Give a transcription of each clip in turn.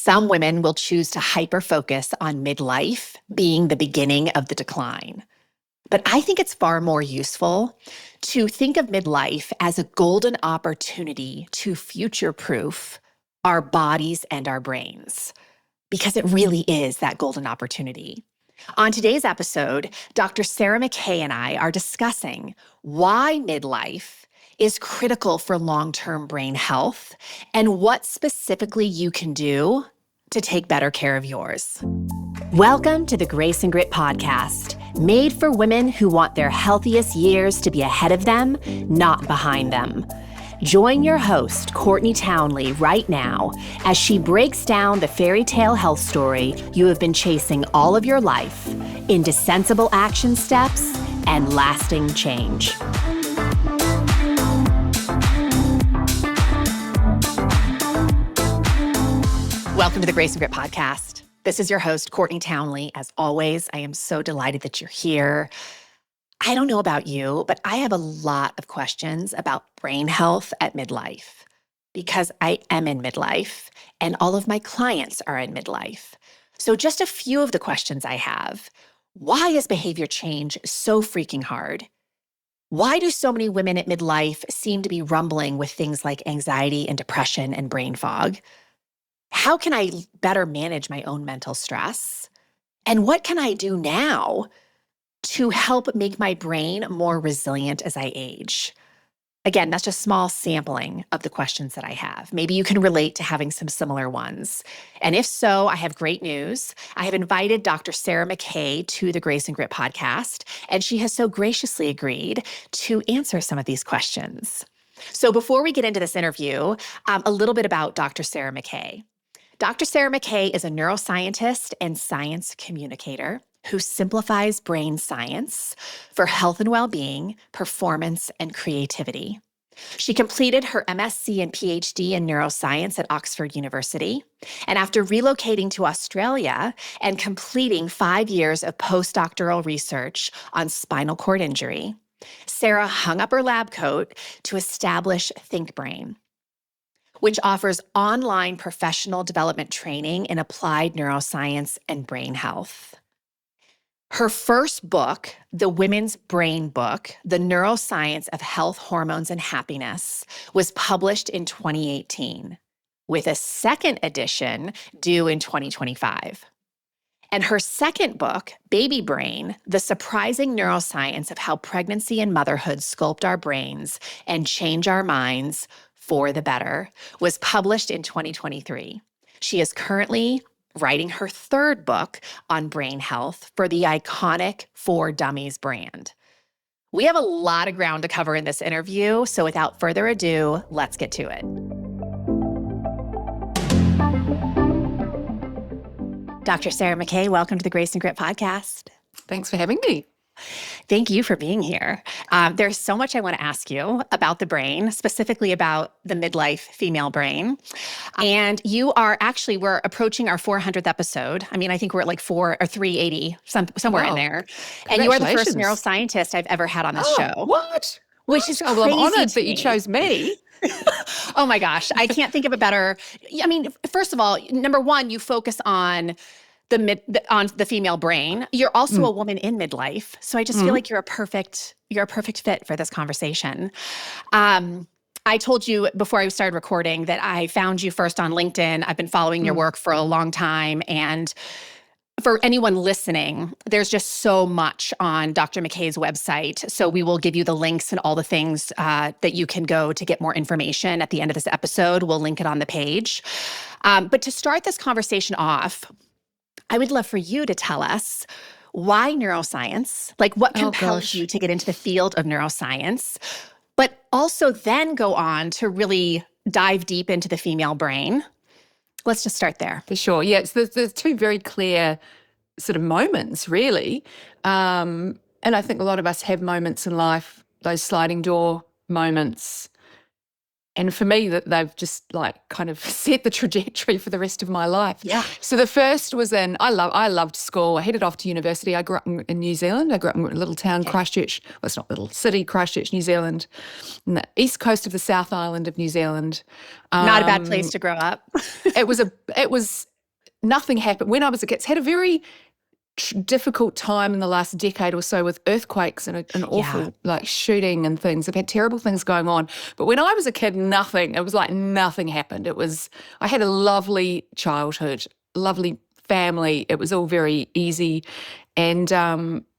Some women will choose to hyper-focus on midlife being the beginning of the decline. But I think it's far more useful to think of midlife as a golden opportunity to future-proof our bodies and our brains, because it really is that golden opportunity. On today's episode, Dr. Sarah McKay and I are discussing why midlife is critical for long-term brain health and what specifically you can do to take better care of yours. Welcome to the Grace and Grit podcast, made for women who want their healthiest years to be ahead of them, not behind them. Join your host, Courtney Townley, right now as she breaks down the fairy tale health story you have been chasing all of your life into sensible action steps and lasting change. Welcome to the Grace and Grit podcast. This is your host, Courtney Townley. As always, I am so delighted that you're here. I don't know about you, but I have a lot of questions about brain health at midlife because I am in midlife and all of my clients are in midlife. So just a few of the questions I have. Why is behavior change so freaking hard? Why do so many women at midlife seem to be rumbling with things like anxiety and depression and brain fog? How can I better manage my own mental stress? And what can I do now to help make my brain more resilient as I age? Again, that's just small sampling of the questions that I have. Maybe you can relate to having some similar ones. And if so, I have great news. I have invited Dr. Sarah McKay to the Grace and Grit podcast, and she has so graciously agreed to answer some of these questions. So before we get into this interview, a little bit about Dr. Sarah McKay. Dr. Sarah McKay is a neuroscientist and science communicator who simplifies brain science for health and well-being, performance, and creativity. She completed her MSc and PhD in neuroscience at Oxford University. And after relocating to Australia and completing 5 years of postdoctoral research on spinal cord injury, Sarah hung up her lab coat to establish ThinkBrain, which offers online professional development training in applied neuroscience and brain health. Her first book, The Women's Brain Book, The Neuroscience of Health, Hormones, and Happiness, was published in 2018, with a second edition due in 2025. And her second book, Baby Brain, The Surprising Neuroscience of How Pregnancy and Motherhood Sculpt Our Brains and Change Our Minds for the Better, was published in 2023. She is currently writing her third book on brain health for the iconic For Dummies brand. We have a lot of ground to cover in this interview, so without further ado, let's get to it. Dr. Sarah McKay, welcome to the Grace and Grit podcast. Thanks for having me. Thank you for being here. There's so much I want to ask you about the brain, specifically about the midlife female brain. And we're approaching our 400th episode. I mean, I think we're at like 380, somewhere in there. And you are the first neuroscientist I've ever had on this show. What? Which is crazy. Well, I'm honored that you chose me. Oh my gosh. I can't think of a better. I mean, first of all, number one, you focus on the female brain. You're also a woman in midlife. So I just feel like you're a perfect fit for this conversation. I told you before I started recording that I found you first on LinkedIn. I've been following your work for a long time. And for anyone listening, there's just so much on Dr. McKay's website. So we will give you the links and all the things that you can go to get more information at the end of this episode. We'll link it on the page. But to start this conversation off, I would love for you to tell us why neuroscience, like what compels you to get into the field of neuroscience, but also then go on to really dive deep into the female brain. Let's just start there. For sure. Yeah, so there's two very clear sort of moments, really. And I think a lot of us have moments in life, those sliding door moments. And for me, that they've just like kind of set the trajectory for the rest of my life. Yeah. So the first was I loved school. I headed off to university. I grew up in New Zealand. I grew up in a little town, Christchurch. Well, it's not a little city, Christchurch, New Zealand, on the east coast of the South Island of New Zealand. Not a bad place to grow up. It was nothing happened. When I was a kid, it's had a very difficult time in the last decade or so with earthquakes and an awful like shooting and things. I've had terrible things going on. But when I was a kid, nothing. It was like nothing happened. I had a lovely childhood, lovely family. It was all very easy, and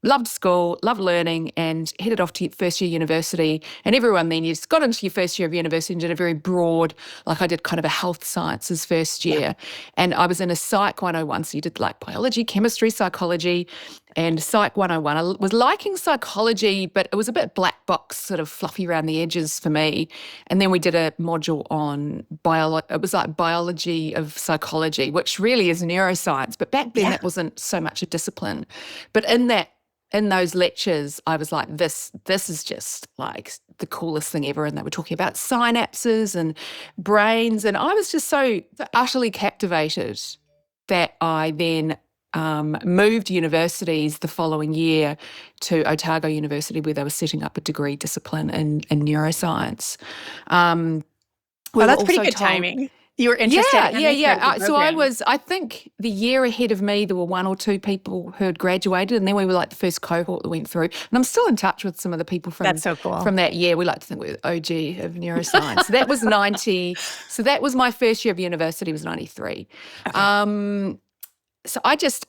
loved school, loved learning, and headed off to first year university. And everyone then, you just got into your first year of university and did a very broad, like I did kind of a health sciences first year. And I was in a Psych 101, so you did like biology, chemistry, psychology, and Psych 101. I was liking psychology, but it was a bit black box, sort of fluffy around the edges for me. And then we did a module on it was like biology of psychology, which really is neuroscience. But back then, that wasn't so much a discipline. But in those lectures, I was like, this is just like the coolest thing ever. And they were talking about synapses and brains. And I was just so utterly captivated that I then moved universities the following year to Otago University, where they were setting up a degree discipline in neuroscience. Well, that's pretty good timing. You were interested in this So I think the year ahead of me, there were one or two people who had graduated, and then we were like the first cohort that went through. And I'm still in touch with some of the people from that year. We like to think we're OG of neuroscience. That was 90. So that was my first year of university, was 93. Okay. So I just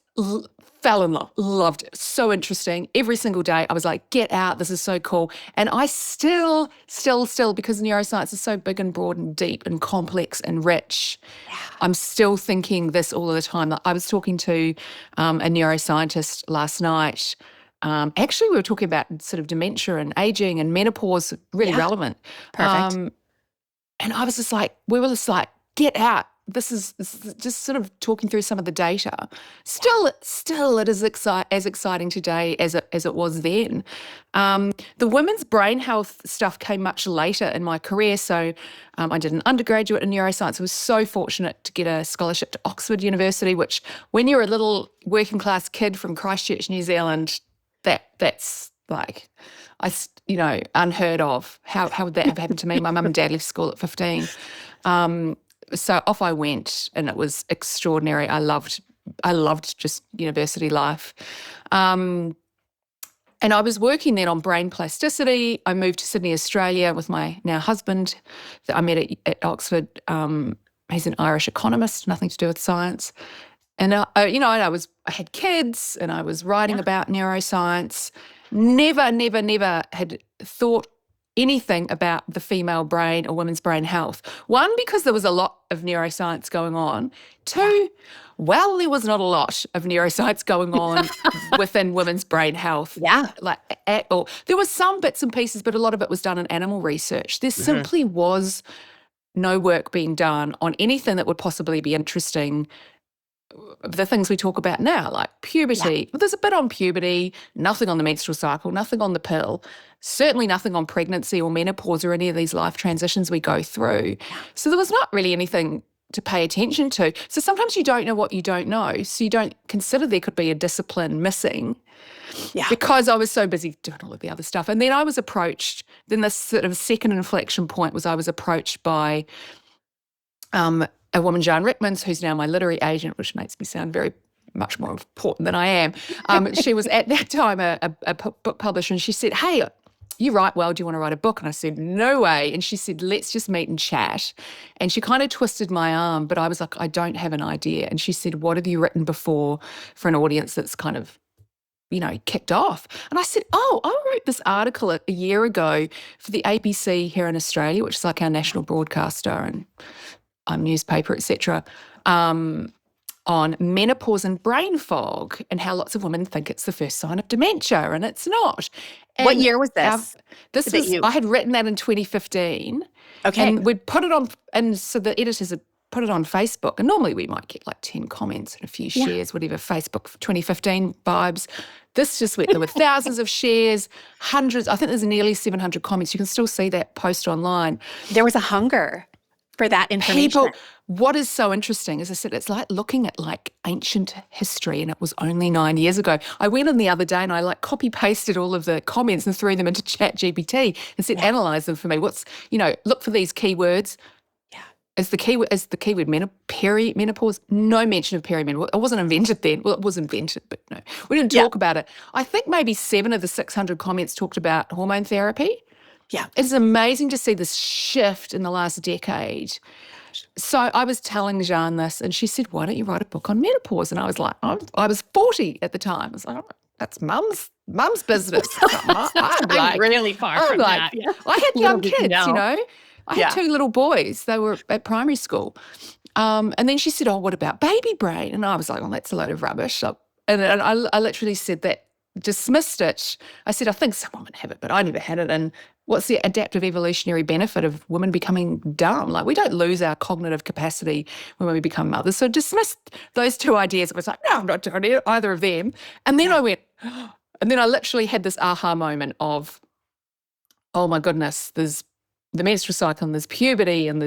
fell in love, loved it. So interesting. Every single day I was like, get out, this is so cool. And I still, because neuroscience is so big and broad and deep and complex and rich, I'm still thinking this all of the time. I was talking to a neuroscientist last night. Actually, we were talking about sort of dementia and aging and menopause, really relevant. Perfect. And I was just like, we were just like, get out. This is just sort of talking through some of the data. Still, it is as exciting today as it was then. The women's brain health stuff came much later in my career. So I did an undergraduate in neuroscience. I was so fortunate to get a scholarship to Oxford University, which when you're a little working class kid from Christchurch, New Zealand, that's like, unheard of. How would that have happened to me? My mum and dad left school at 15. So off I went, and it was extraordinary. I loved just university life. And I was working then on brain plasticity. I moved to Sydney, Australia with my now husband that I met at Oxford. He's an Irish economist, nothing to do with science. And, I had kids and I was writing about neuroscience. Never had thought anything about the female brain or women's brain health. One, because there was a lot of neuroscience going on. Two, well, there was not a lot of neuroscience going on within women's brain health. Yeah. Like at all. There were some bits and pieces, but a lot of it was done in animal research. There simply was no work being done on anything that would possibly be interesting. The things we talk about now, like puberty. Well, there's a bit on puberty, nothing on the menstrual cycle, nothing on the pill, certainly nothing on pregnancy or menopause or any of these life transitions we go through. So there was not really anything to pay attention to. So sometimes you don't know what you don't know. So you don't consider there could be a discipline missing because I was so busy doing all of the other stuff. And then I was approached, then this sort of second inflection point was I was approached by a woman, Joan Rickmans, who's now my literary agent, which makes me sound very much more important than I am. She was at that time a book publisher, and she said, hey, you write well, do you want to write a book? And I said, no way. And she said, let's just meet and chat. And she kind of twisted my arm, but I was like, I don't have an idea. And she said, what have you written before for an audience that's kind of, kicked off? And I said, I wrote this article a year ago for the ABC here in Australia, which is like our national broadcaster and newspaper, etc., on menopause and brain fog and how lots of women think it's the first sign of dementia, and it's not. And what year was this? I had written that in 2015. Okay. And we'd put it on, and so the editors had put it on Facebook, and normally we might get like 10 comments and a few shares, whatever, Facebook 2015 vibes. This just went, there were thousands of shares, hundreds, I think there's nearly 700 comments. You can still see that post online. There was a hunger for that information. What is so interesting, as I said, it's like looking at like ancient history, and it was only 9 years ago. I went in the other day and I like copy pasted all of the comments and threw them into ChatGPT and said, analyze them for me. Look for these keywords. Is the keyword perimenopause? No mention of perimenopause. It wasn't invented then. Well, it was invented, but no, we didn't talk about it. I think maybe 7 of the 600 comments talked about hormone therapy. Yeah. It's amazing to see this shift in the last decade. So I was telling Jeanne this, and she said, "Why don't you write a book on menopause?" And I was like, I was 40 at the time. I was like, "That's mum's business." I'm really far from that. Yeah. I had young kids, know. you know. I had 2 little boys. They were at primary school. And then she said, "Oh, what about baby brain?" And I was like, "Oh, that's a load of rubbish." And I literally said that, dismissed it. I said, "I think some women have it, but I never had it. And what's the adaptive evolutionary benefit of women becoming dumb? Like, we don't lose our cognitive capacity when we become mothers." So dismissed those 2 ideas. I was like, "No, I'm not doing either of them." And then I went, and then I literally had this aha moment of, oh my goodness, there's the menstrual cycle and there's puberty and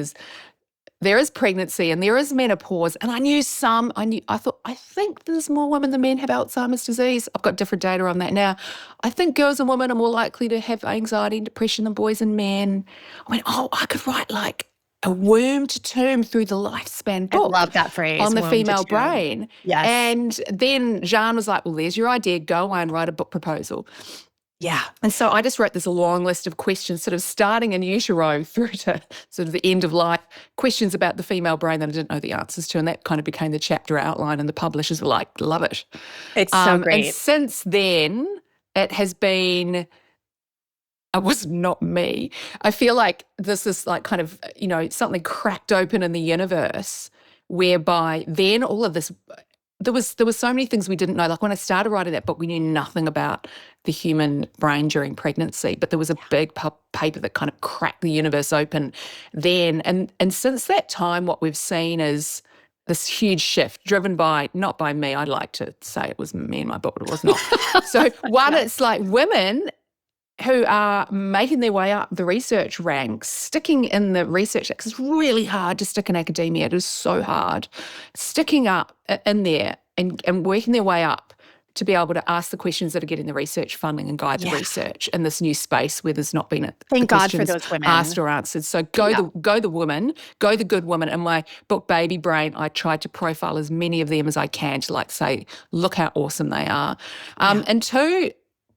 there is pregnancy and there is menopause. And I thought, I think there's more women than men have Alzheimer's disease. I've got different data on that now. I think girls and women are more likely to have anxiety and depression than boys and men. I went, oh, I could write like a womb to tomb through the lifespan book. I love that phrase. On the womb female to tomb. brain. Yes. And then Jeanne was like, well, there's your idea. Go away and write a book proposal. Yeah. And so I just wrote this long list of questions, sort of starting in utero through to sort of the end of life, questions about the female brain that I didn't know the answers to. And that kind of became the chapter outline, and the publishers were like, love it. It's so great. And since then, it has been, it was not me. I feel like this is like kind of, something cracked open in the universe, whereby then all of this, there was so many things we didn't know. Like when I started writing that book, we knew nothing about the human brain during pregnancy, but there was a big paper that kind of cracked the universe open then. And since that time, what we've seen is this huge shift driven by, not by me, I'd like to say it was me in my book, but it was not. So one, it's like women who are making their way up the research ranks, sticking in the research, because it's really hard to stick in academia. It is so hard. Sticking up in there and working their way up to be able to ask the questions that are getting the research funding and guide the research in this new space where there's not been Thank God for those women. Asked or answered. So go the woman, go the good woman. In my book, Baby Brain, I tried to profile as many of them as I can to say, look how awesome they are. And 2,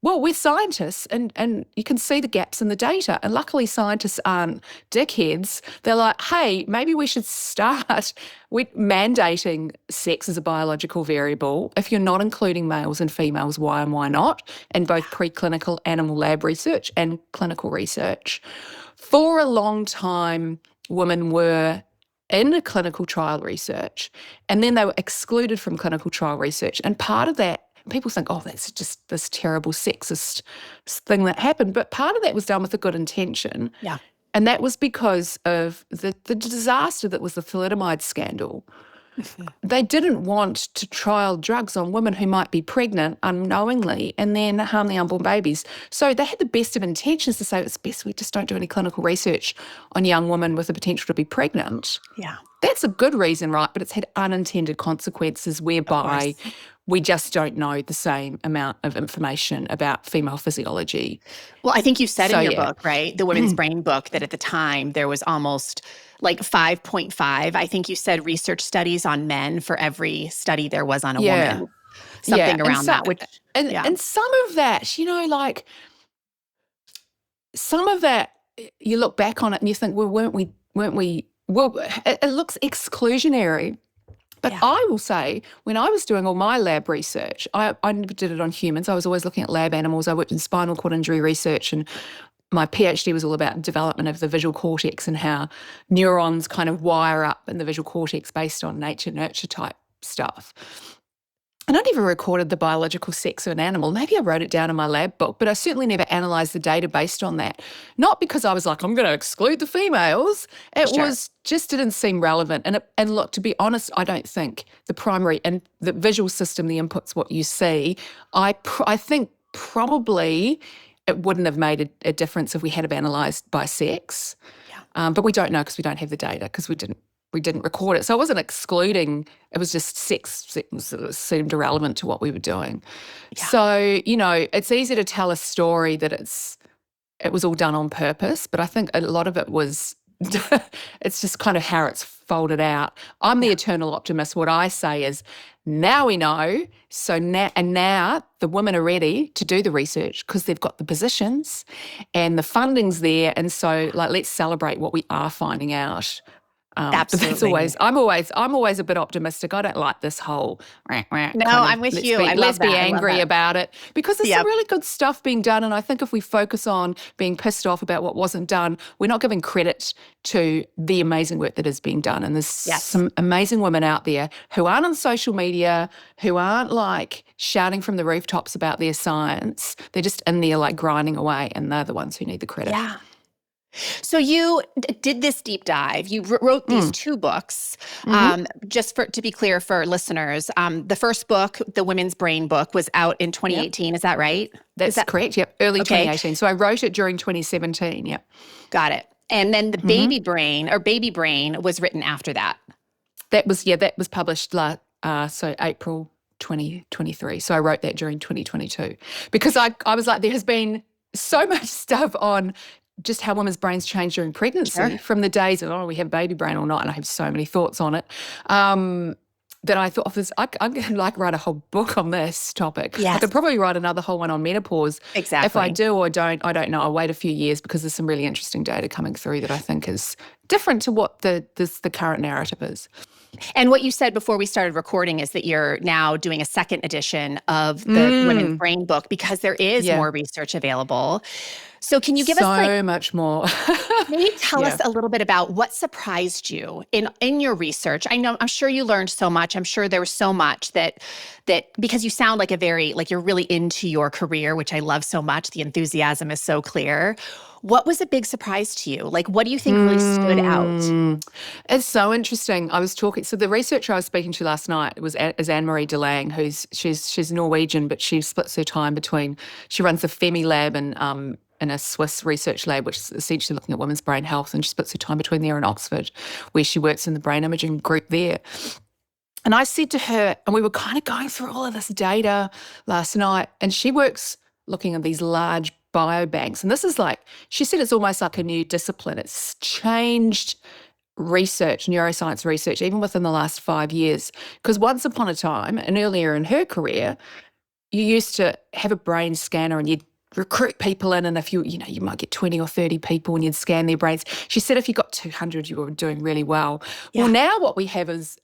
well, we're scientists and you can see the gaps in the data. And luckily scientists aren't dickheads. They're like, hey, maybe we should start with mandating sex as a biological variable. If you're not including males and females, why and why not? In both preclinical animal lab research and clinical research. For a long time, women were in a clinical trial research, and then they were excluded from clinical trial research. And part of that, people think, oh, that's just this terrible sexist thing that happened. But part of that was done with a good intention. Yeah. And that was because of the disaster that was the thalidomide scandal. They didn't want to trial drugs on women who might be pregnant unknowingly and then harm the unborn babies. So they had the best of intentions to say it's best we just don't do any clinical research on young women with the potential to be pregnant. Yeah. That's a good reason, right? But it's had unintended consequences whereby we just don't know the same amount of information about female physiology. Well, I think you said in your book, right, the Women's Brain book, that at the time there was almost like 5.5, I think you said, research studies on men for every study there was on a woman. Something around that. And some of that, some of that, you look back on it and you think, well, weren't we, well, it looks exclusionary. But I will say, when I was doing all my lab research, I never did it on humans. I was always looking at lab animals. I worked in spinal cord injury research, and my PhD was all about development of the visual cortex and how neurons kind of wire up in the visual cortex based on nature-nurture type stuff. And I never recorded the biological sex of an animal. Maybe I wrote it down in my lab book, but I certainly never analysed the data based on that. Not because I was like, I'm going to exclude the females. It was just didn't seem relevant. And look, to be honest, I don't think the primary and the visual system, the input's what you see. I think probably it wouldn't have made a difference if we had have analysed by sex. Yeah. But we don't know because we don't have the data, because we didn't record it. So I wasn't excluding, it was just sex seemed irrelevant to what we were doing. Yeah. So, it's easy to tell a story that it was all done on purpose, but I think a lot of it was it's just kind of how it's folded out. I'm the eternal optimist. What I say is, now we know. So now the women are ready to do the research because they've got the positions and the funding's there. And so, like, let's celebrate what we are finding out. But that's Absolutely. I'm always a bit optimistic. I don't like this whole No, kind of I'm with you. I love let's be that. I love angry that. about it, because there's some Yep. really good stuff being done. And I think if we focus on being pissed off about what wasn't done, we're not giving credit to the amazing work that is being done. And there's Yes. some amazing women out there who aren't on social media, who aren't like shouting from the rooftops about their science. They're just in there like grinding away, and they're the ones who need the credit. Yeah. So you did this deep dive. You wrote these two books. Just to be clear for listeners, the first book, the Women's Brain book, was out in 2018. Yep. Is that right? That's correct. Yep, early okay. 2018. So I wrote it during 2017. Yep. Got it. And then the Baby Brain was written after that. That was published so April 2023. So I wrote that during 2022 because I was like, there has been so much stuff on just how women's brains change during pregnancy, from the days of, we have baby brain or not, and I have so many thoughts on it, that I thought, I'm going to like write a whole book on this topic. Yes. I could probably write another whole one on menopause. Exactly. If I do or don't, I don't know. I'll wait a few years because there's some really interesting data coming through that I think is different to what the current narrative is. And what you said before we started recording is that you're now doing a second edition of the Women's Brain book because there is more research available. So can you give us so much more? maybe tell us a little bit about what surprised you in your research? I'm sure you learned so much. I'm sure there was so much that because you sound like you're really into your career, which I love so much. The enthusiasm is so clear. What was a big surprise to you? Like, what do you think really stood out? It's so interesting. So the researcher I was speaking to last night is Anne-Marie DeLange, she's Norwegian, but she splits her time between, she runs the Femi lab and in a Swiss research lab, which is essentially looking at women's brain health, and she splits her time between there and Oxford, where she works in the brain imaging group there. And I said to her, and we were kind of going through all of this data last night, and she works looking at these large biobanks. And this is like, she said it's almost like a new discipline. It's changed research, neuroscience research, even within the last 5 years. Because once upon a time, and earlier in her career, you used to have a brain scanner and you'd recruit people in, and if you might get 20 or 30 people and you'd scan their brains. She said if you got 200, you were doing really well. Yeah. Well, now what we have is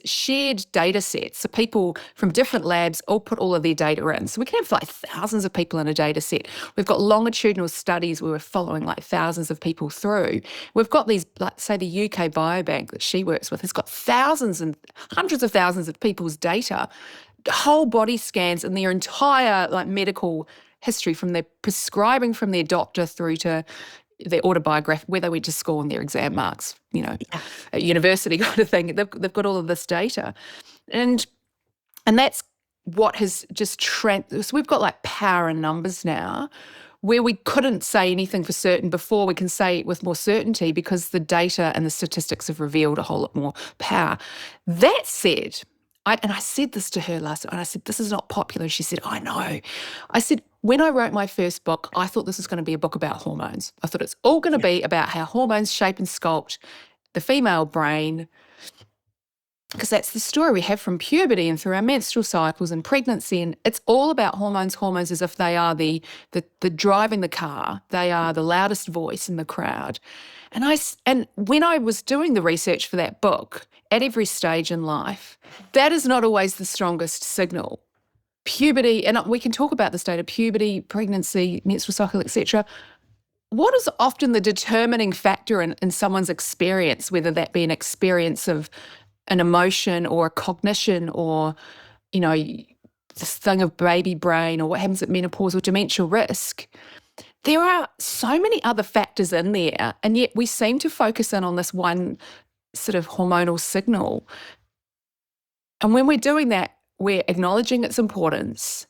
shared data sets. So people from different labs all put all of their data in. So we can have like thousands of people in a data set. We've got longitudinal studies where we're following like thousands of people through. We've got these, like say the UK Biobank that she works with has got thousands and hundreds of thousands of people's data, whole body scans and their entire like medical history, from their prescribing from their doctor through to their autobiography, where they went to school and their exam marks, at university kind of thing. They've got all of this data. And that's what has just so we've got like power in numbers now, where we couldn't say anything for certain before. We can say it with more certainty because the data and the statistics have revealed a whole lot more power. That said, I said this to her last night, and I said, this is not popular. She said, I know. I said, when I wrote my first book, I thought this was going to be a book about hormones. I thought it's all going to be about how hormones shape and sculpt the female brain, because that's the story we have from puberty and through our menstrual cycles and pregnancy, and it's all about hormones as if they are the driving the car. They are the loudest voice in the crowd. And when I was doing the research for that book, at every stage in life, that is not always the strongest signal. Puberty, and we can talk about the state of puberty, pregnancy, menstrual cycle, etc. What is often the determining factor in someone's experience, whether that be an experience of an emotion or a cognition or, this thing of baby brain or what happens at menopause or dementia risk? There are so many other factors in there, and yet we seem to focus in on this one sort of hormonal signal. And when we're doing that, we're acknowledging its importance,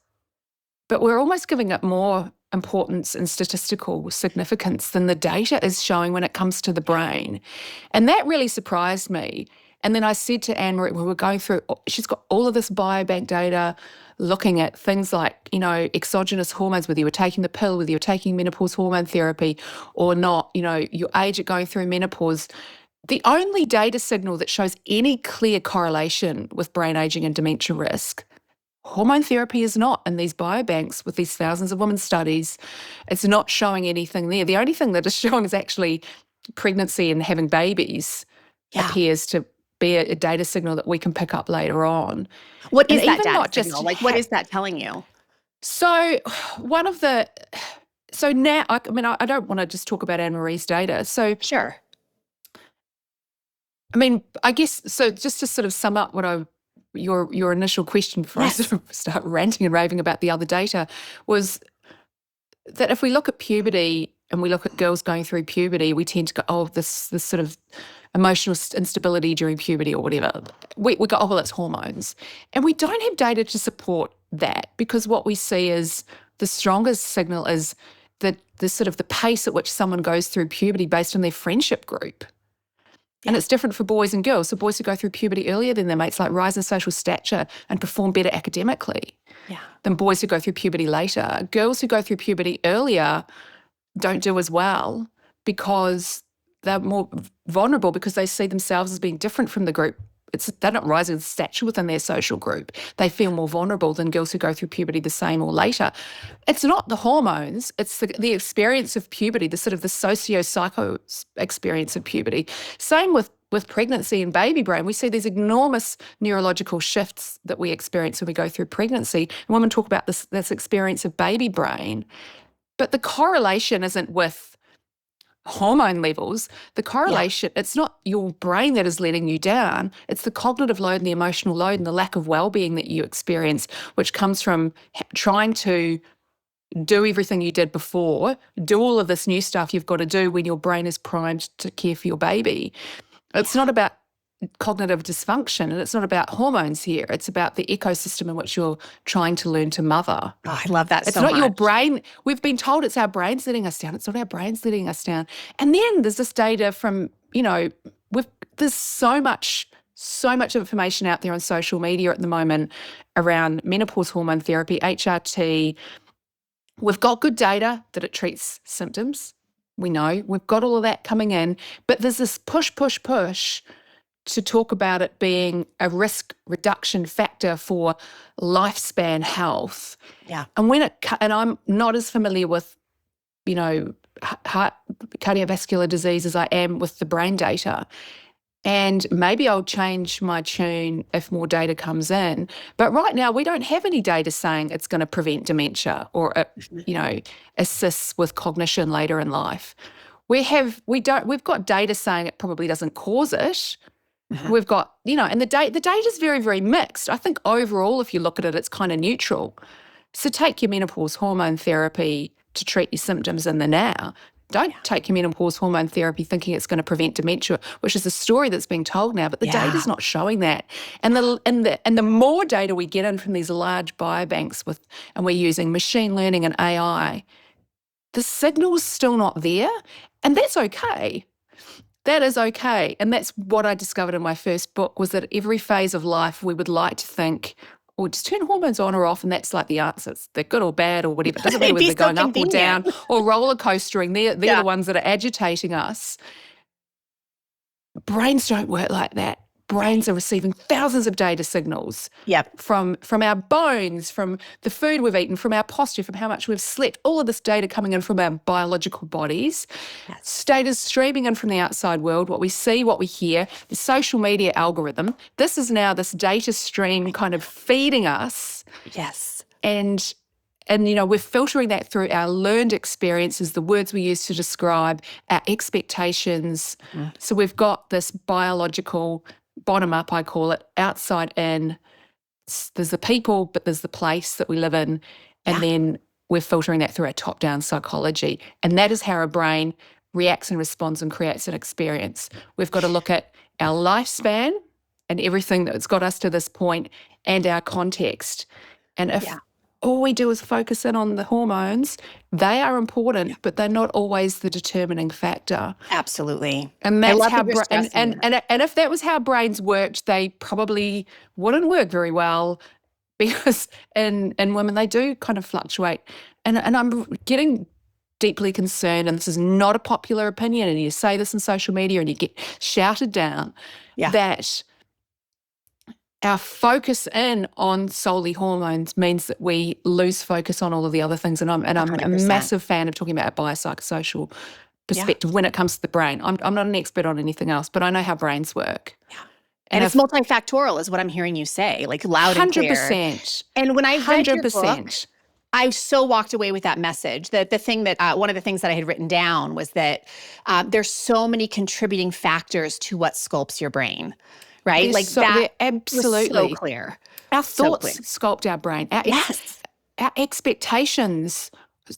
but we're almost giving it more importance and statistical significance than the data is showing when it comes to the brain. And that really surprised me. And then I said to Anne-Marie, we were going through, she's got all of this biobank data looking at things like, exogenous hormones, whether you were taking the pill, whether you're taking menopause hormone therapy or not, your age at going through menopause. The only data signal that shows any clear correlation with brain aging and dementia risk, hormone therapy is not in these biobanks with these thousands of women studies. It's not showing anything there. The only thing that is showing is actually pregnancy and having babies appears to be a data signal that we can pick up later on. What is And that even data not signal? just What is that telling you? So now, I don't want to just talk about Anne-Marie's data. So Sure. I guess, so just to sort of sum up your initial question before I sort of start ranting and raving about the other data, was that if we look at puberty and we look at girls going through puberty, we tend to go, this sort of emotional instability during puberty or whatever. We go, well, it's hormones. And we don't have data to support that, because what we see is the strongest signal is the sort of the pace at which someone goes through puberty based on their friendship group. And it's different for boys and girls. So boys who go through puberty earlier than their mates, like, rise in social stature and perform better academically than boys who go through puberty later. Girls who go through puberty earlier don't do as well because they're more vulnerable, because they see themselves as being different from the group. They're not rising in stature within their social group. They feel more vulnerable than girls who go through puberty the same or later. It's not the hormones, it's the experience of puberty, the sort of the socio-psycho experience of puberty. Same with pregnancy and baby brain. We see these enormous neurological shifts that we experience when we go through pregnancy. And women talk about this experience of baby brain, but the correlation isn't with hormone levels. The correlation, it's not your brain that is letting you down, it's the cognitive load and the emotional load and the lack of well-being that you experience, which comes from trying to do everything you did before, do all of this new stuff you've got to do when your brain is primed to care for your baby. It's not about cognitive dysfunction, and it's not about hormones here. It's about the ecosystem in which you're trying to learn to mother. Oh, I love that so much. It's not your brain. We've been told it's our brains letting us down. It's not our brains letting us down. And then there's this data from, there's so much information out there on social media at the moment around menopause hormone therapy, HRT. We've got good data that it treats symptoms. We know we've got all of that coming in, but there's this push to talk about it being a risk reduction factor for lifespan health. Yeah. And and I'm not as familiar with, heart cardiovascular disease as I am with the brain data. And maybe I'll change my tune if more data comes in. But right now, we don't have any data saying it's going to prevent dementia or, assists with cognition later in life. We've got data saying it probably doesn't cause it. We've got, and the data is very, very mixed. I think overall, if you look at it, it's kind of neutral. So take your menopause hormone therapy to treat your symptoms in the now. Don't take your menopause hormone therapy thinking it's going to prevent dementia, which is a story that's being told now, but the data's not showing that. And the more data we get in from these large biobanks and we're using machine learning and AI, the signal's still not there, and that's okay. That is okay. And that's what I discovered in my first book, was that every phase of life we would like to think, or just turn hormones on or off, and that's like the answers. They're good or bad or whatever. It doesn't matter whether they're going up or down or roller coastering. They're the ones that are agitating us. Brains don't work like that. Brains are receiving thousands of data signals from our bones, from the food we've eaten, from our posture, from how much we've slept, all of this data coming in from our biological bodies. Data's streaming in from the outside world, what we see, what we hear, the social media algorithm. This is now this data stream kind of feeding us. Yes. And we're filtering that through our learned experiences, the words we use to describe our expectations. So we've got this biological bottom up, I call it, outside in. There's the people, but there's the place that we live in. And then we're filtering that through our top-down psychology. And that is how our brain reacts and responds and creates an experience. We've got to look at our lifespan and everything that's got us to this point and our context. And if all we do is focus in on the hormones. They are important, but they're not always the determining factor. Absolutely. And I that's love how that you're stressing that. and if that was how brains worked, they probably wouldn't work very well, because in women they do kind of fluctuate. And I'm getting deeply concerned, and this is not a popular opinion, and you say this in social media and you get shouted down, Yeah. that our focus in on solely hormones means that we lose focus on all of the other things. And I'm a 100%. massive fan of talking about a biopsychosocial perspective when it comes to the brain. I'm not an expert on anything else, but I know how brains work. Yeah. And it's multifactorial is what I'm hearing you say, like loud and clear. 100%. And when I read your book, 100%. I so walked away with that message. That the thing that one of the things that I had written down was that there's so many contributing factors to what sculpts your brain, right? They're absolutely was so clear. Our thoughts sculpt our brain. Our expectations.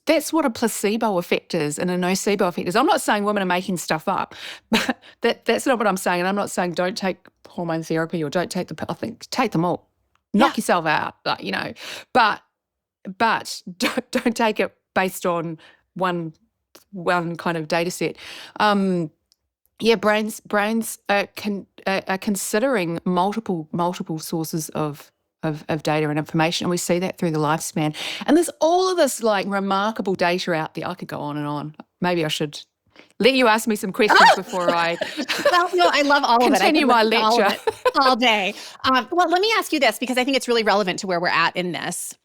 That's what a placebo effect is and a nocebo effect is. I'm not saying women are making stuff up, but that's not what I'm saying. And I'm not saying don't take hormone therapy or don't take the pill. I think take them all. Knock yourself out, but don't take it based on one kind of data set. Brains are considering multiple sources of data and information, and we see that through the lifespan. And there's all of this like remarkable data out there. I could go on and on. Maybe I should let you ask me some questions before I well, no, I love all of it. Continue my lecture all day. Well, let me ask you this, because I think it's really relevant to where we're at in this.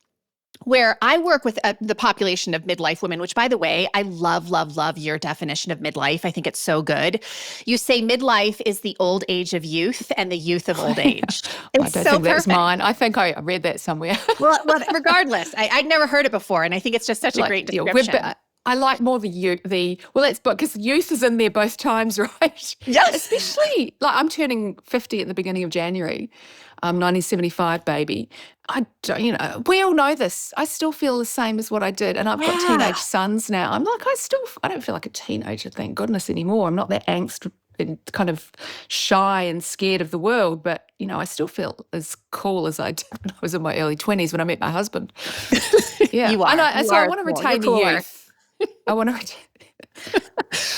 Where I work with the population of midlife women, which, by the way, I love your definition of midlife. I think it's so good. You say midlife is the old age of youth and the youth of old age. I don't think that's mine. I think I read that somewhere. well, regardless, I'd never heard it before, and I think it's just such a great description. I like more that's because youth is in there both times, right? Yes. Especially, like I'm turning 50 at the beginning of January. 1975 baby. We all know this. I still feel the same as what I did. And I've got teenage sons now. I'm like, I don't feel like a teenager, thank goodness, anymore. I'm not that angst and kind of shy and scared of the world, but, I still feel as cool as I did when I was in my early 20s when I met my husband. Yeah. You are. I want to retain the youth. I want to retain.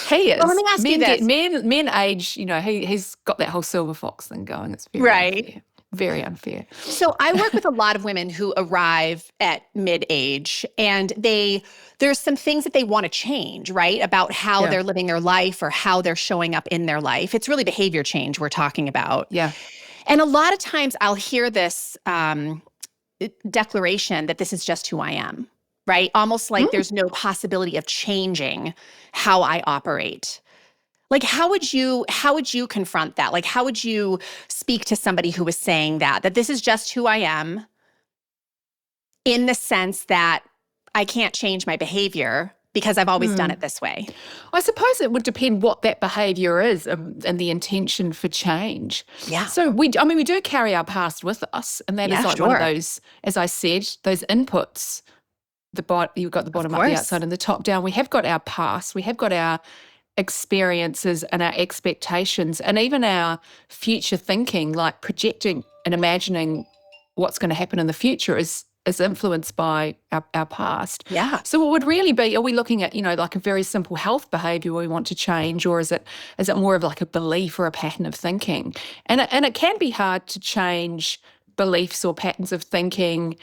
He is. Well, let me ask you this. Men age, he's got that whole silver fox thing going. It's very unfair. Very unfair. So I work with a lot of women who arrive at mid-age, and there's some things that they want to change, right? About how they're living their life or how they're showing up in their life. It's really behavior change we're talking about. Yeah. And a lot of times I'll hear this declaration that this is just who I am, right? Almost like there's no possibility of changing how I operate. Like, how would you confront that? Like, how would you speak to somebody who was saying that this is just who I am, in the sense that I can't change my behavior because I've always done it this way? I suppose it would depend what that behavior is and the intention for change. Yeah. So we do carry our past with us, and that is like one of those, as I said, those inputs. You've got the bottom up, the outside, and the top down. We have got our past. We have got our experiences and our expectations, and even our future thinking, like projecting and imagining what's going to happen in the future is influenced by our past. Yeah. So what would really be, are we looking at, like a very simple health behavior we want to change, or is it more of like a belief or a pattern of thinking? And it can be hard to change beliefs or patterns of thinking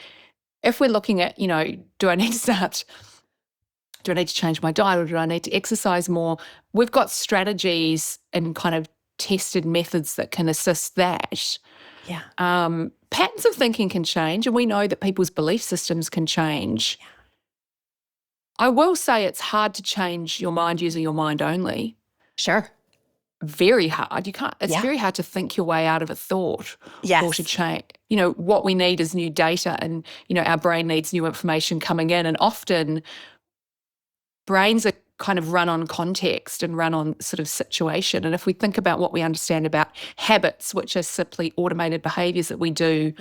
if we're looking at, do I need to change my diet, or do I need to exercise more? We've got strategies and kind of tested methods that can assist that. Yeah. Patterns of thinking can change, and we know that people's belief systems can change. Yeah. I will say it's hard to change your mind using your mind only. Sure. Very hard. It's very hard to think your way out of a thought. Yes. Or to change. What we need is new data, and, our brain needs new information coming in, and often brains are kind of run on context and run on sort of situation. And if we think about what we understand about habits, which are simply automated behaviors that we do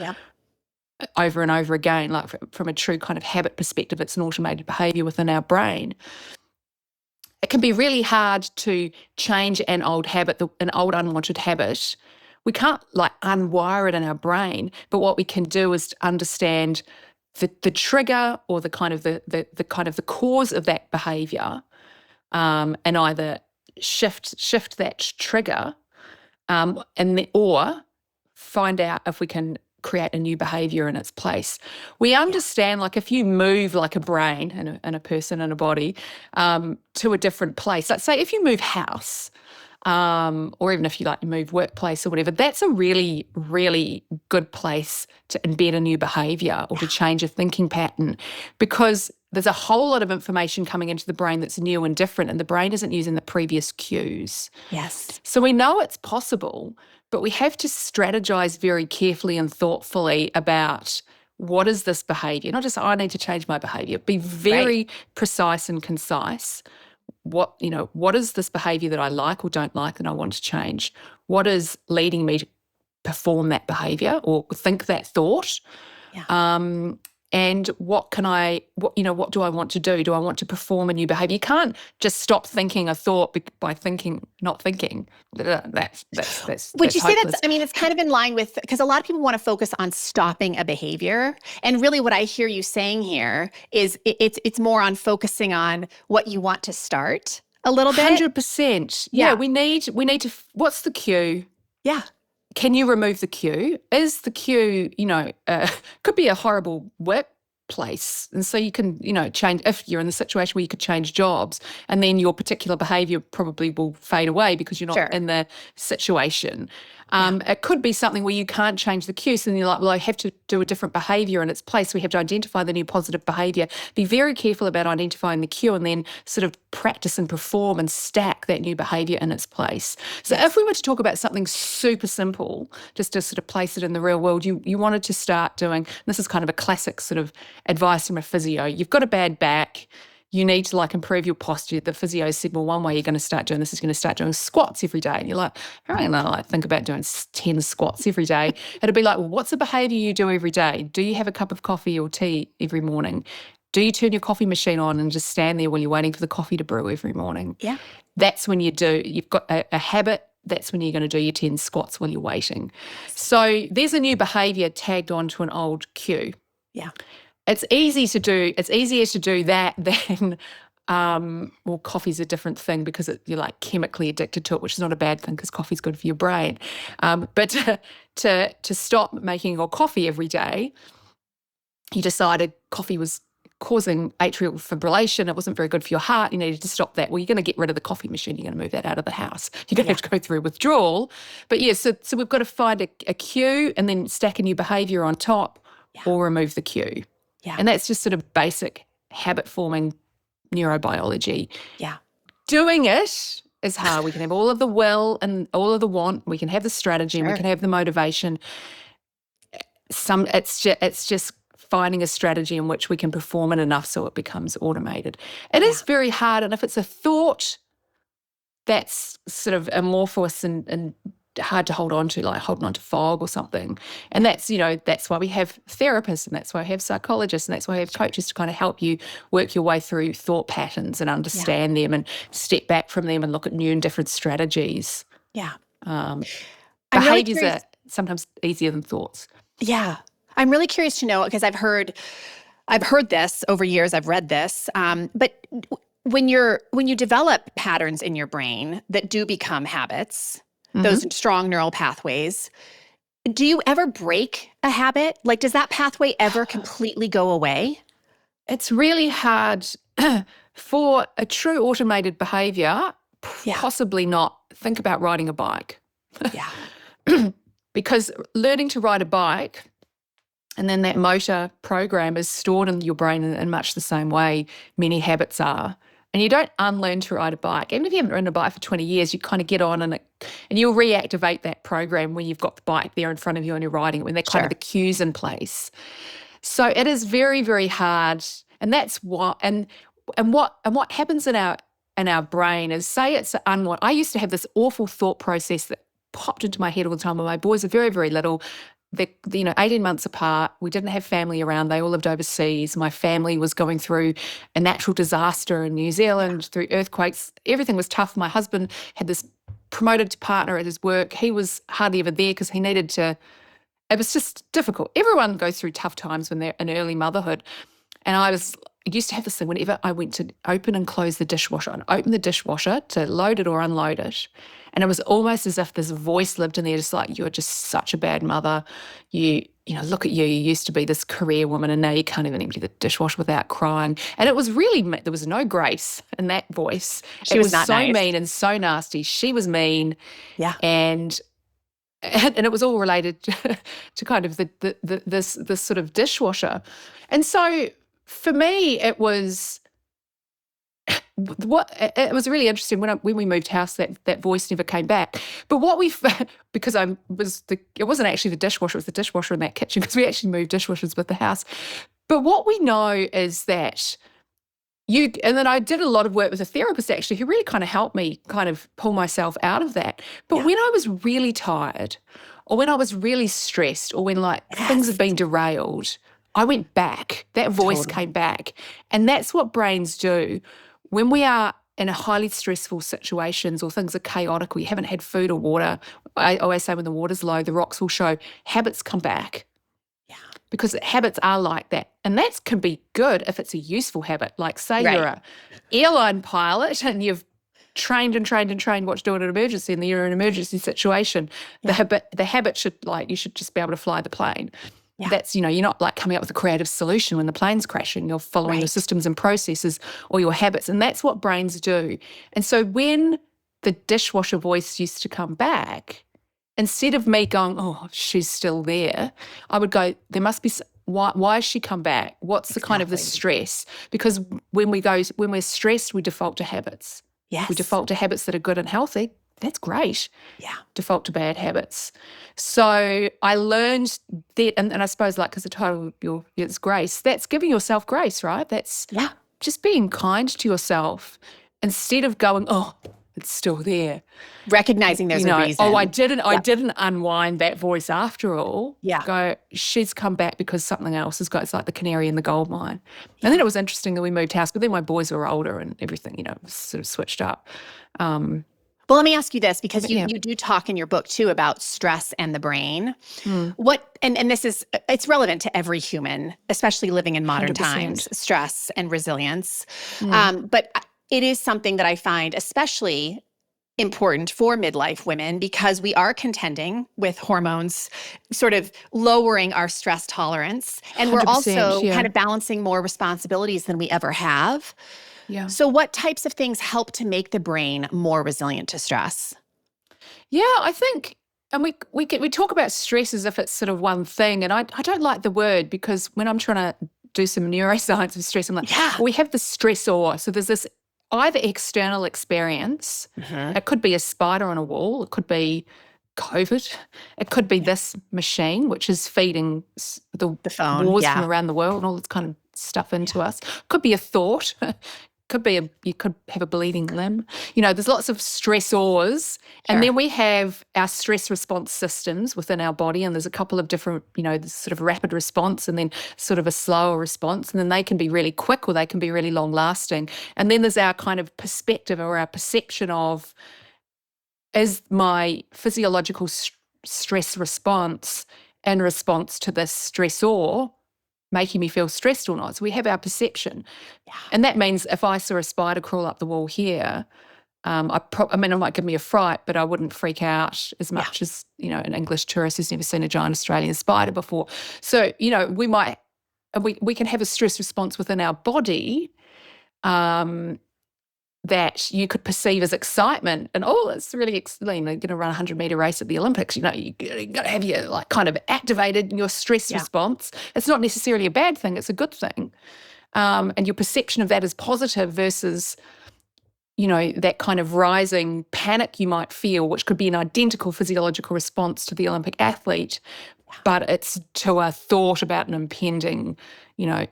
over and over again, like from a true kind of habit perspective, it's an automated behavior within our brain. It can be really hard to change an old habit, an old unwanted habit. We can't like unwire it in our brain, but what we can do is to understand the trigger or the kind of the cause of that behavior, and either shift that trigger, or find out if we can create a new behavior in its place. We understand, like, if you move like a brain and a person and a body to a different place, let's say if you move house, or even if you move workplace or whatever, that's a really, really good place to embed a new behavior or to change a thinking pattern, because there's a whole lot of information coming into the brain that's new and different, and the brain isn't using the previous cues. Yes. So we know it's possible, but we have to strategize very carefully and thoughtfully about what is this behavior, not just, I need to change my behavior. Be very precise and concise. What is this behavior that I like or don't like and I want to change? What is leading me to perform that behavior or think that thought? Yeah. And what do I want to do? Do I want to perform a new behavior? You can't just stop thinking a thought by not thinking. That's Would you say hopeless. it's kind of in line with, because a lot of people want to focus on stopping a behavior. And really what I hear you saying here is it's more on focusing on what you want to start a little bit. 100%. Yeah, we need to, what's the cue? Yeah. Can you remove the cue? Is the cue, could be a horrible workplace. And so you can, change, if you're in the situation where you could change jobs, and then your particular behavior probably will fade away because you're not in the situation. It could be something where you can't change the cue. So then you're like, well, I have to do a different behavior in its place. We have to identify the new positive behavior. Be very careful about identifying the cue and then sort of practice and perform and stack that new behavior in its place. So if we were to talk about something super simple, just to sort of place it in the real world, you wanted to start doing, this is kind of a classic sort of advice from a physio. You've got a bad back. You need to improve your posture. The physio said, well, one way you're going to start doing this is going to start doing squats every day. And you're like, how am I going to think about doing 10 squats every day? It'd be like, well, what's a behavior you do every day? Do you have a cup of coffee or tea every morning? Do you turn your coffee machine on and just stand there while you're waiting for the coffee to brew every morning? Yeah. That's when you've got a habit. That's when you're going to do your 10 squats while you're waiting. So there's a new behavior tagged onto an old cue. Yeah. It's easier to do that than, coffee's a different thing because you're chemically addicted to it, which is not a bad thing because coffee's good for your brain. But to stop making your coffee every day, you decided coffee was causing atrial fibrillation. It wasn't very good for your heart. You needed to stop that. Well, you're going to get rid of the coffee machine. You're going to move that out of the house. You're going to have to go through withdrawal. But so we've got to find a cue and then stack a new behavior on top or remove the cue. Yeah. And that's just sort of basic habit-forming neurobiology. Yeah. Doing it is hard. We can have all of the will and all of the want. We can have the strategy and we can have the motivation. It's just finding a strategy in which we can perform it enough so it becomes automated. It is very hard. And if it's a thought that's sort of amorphous and hard to hold on to, like holding on to fog or something. And that's why we have therapists and that's why we have psychologists and that's why we have coaches to kind of help you work your way through thought patterns and understand them and step back from them and look at new and different strategies. Yeah. Behaviors are sometimes easier than thoughts. Yeah. I'm really curious to know, because I've heard this over years, I've read this, but when you develop patterns in your brain that do become habits, those strong neural pathways, do you ever break a habit? Does that pathway ever completely go away? It's really hard for a true automated behavior, possibly not. Think about riding a bike. Yeah. Because learning to ride a bike and then that motor program is stored in your brain in much the same way many habits are. And you don't unlearn to ride a bike. Even if you haven't ridden a bike for 20 years, you kind of get on and you'll reactivate that program when you've got the bike there in front of you and you're riding it, when they're kind of the cues in place. So it is very, very hard. And that's what what happens in our brain is, say it's unwanted. I used to have this awful thought process that popped into my head all the time when my boys are very, very little. They're 18 months apart. We didn't have family around. They all lived overseas. My family was going through a natural disaster in New Zealand, through earthquakes. Everything was tough. My husband had this promoted partner at his work. He was hardly ever there because he needed to it was just difficult. Everyone goes through tough times when they're in early motherhood. And I used to have this thing whenever I went to open and close the dishwasher, and open the dishwasher to load it or unload it. And it was almost as if this voice lived in there, just like, you're just such a bad mother. Look at you. You used to be this career woman, and now you can't even empty the dishwasher without crying. And it was really, there was no grace in that voice. She was not so nice. mean and so nasty. She was mean. Yeah. And it was all related to kind of this sort of dishwasher. And so for me, it was really interesting when we moved house, that voice never came back. But because it wasn't actually the dishwasher, it was the dishwasher in that kitchen, because we actually moved dishwashers with the house. But what we know is that and then I did a lot of work with a therapist actually, who really kind of helped me kind of pull myself out of that. But when I was really tired, or when I was really stressed, or when things had been derailed, I went back. That voice came back. And that's what brains do. When we are in a highly stressful situations, or things are chaotic, or you haven't had food or water, I always say when the water's low, the rocks will show, habits come back. Because habits are like that. And that can be good if it's a useful habit. Like, say you're an airline pilot and you've trained what to do in an emergency, and you're in an emergency situation. The habit should, you should just be able to fly the plane. Yeah. That's, you're not coming up with a creative solution when the plane's crashing. You're following your systems and processes, or your habits. And that's what brains do. And so when the dishwasher voice used to come back, instead of me going, oh, she's still there, I would go, there must be, why has she come back? What's the kind of the stress? Because when we're stressed, we default to habits. Yes. We default to habits that are good and healthy. That's great. Yeah. Default to bad habits. So I learned that, and I suppose because the title of it's grace, that's giving yourself grace, right? That's just being kind to yourself instead of going, oh, it's still there. Recognizing there's a reason. Oh, I didn't unwind that voice after all. Yeah. Go, she's come back because something else has got, it's like the canary in the gold mine. And then it was interesting that we moved house, but then my boys were older and everything, sort of switched up. Well, let me ask you this, because you do talk in your book too about stress and the brain. And this is, it's relevant to every human, especially living in modern 100%. Times, stress and resilience. But it is something that I find especially important for midlife women, because we are contending with hormones sort of lowering our stress tolerance. And we're also kind of balancing more responsibilities than we ever have. Yeah. So what types of things help to make the brain more resilient to stress? Yeah, I think, and we talk about stress as if it's sort of one thing, and I don't like the word, because when I'm trying to do some neuroscience of stress, I'm like, we have the stressor. So there's this either external experience. It could be a spider on a wall. It could be COVID. It could be this machine, which is feeding the phone, wars from around the world and all this kind of stuff into us. Could be a thought. You could have a bleeding limb. There's lots of stressors. And then we have our stress response systems within our body, and there's a couple of different, this sort of rapid response and then sort of a slower response. And then they can be really quick, or they can be really long lasting. And then there's our kind of perspective, or our perception of, is my physiological stress response in response to this stressor making me feel stressed or not? So we have our perception. Yeah. And that means if I saw a spider crawl up the wall here, it might give me a fright, but I wouldn't freak out as much as, an English tourist who's never seen a giant Australian spider before. So, we can have a stress response within our body that you could perceive as excitement, and it's really exciting. You're going to run a 100-meter race at the Olympics. You got to have your kind of activated your stress response. It's not necessarily a bad thing; it's a good thing. And your perception of that is positive versus, that kind of rising panic you might feel, which could be an identical physiological response to the Olympic athlete, but it's to a thought about an impending,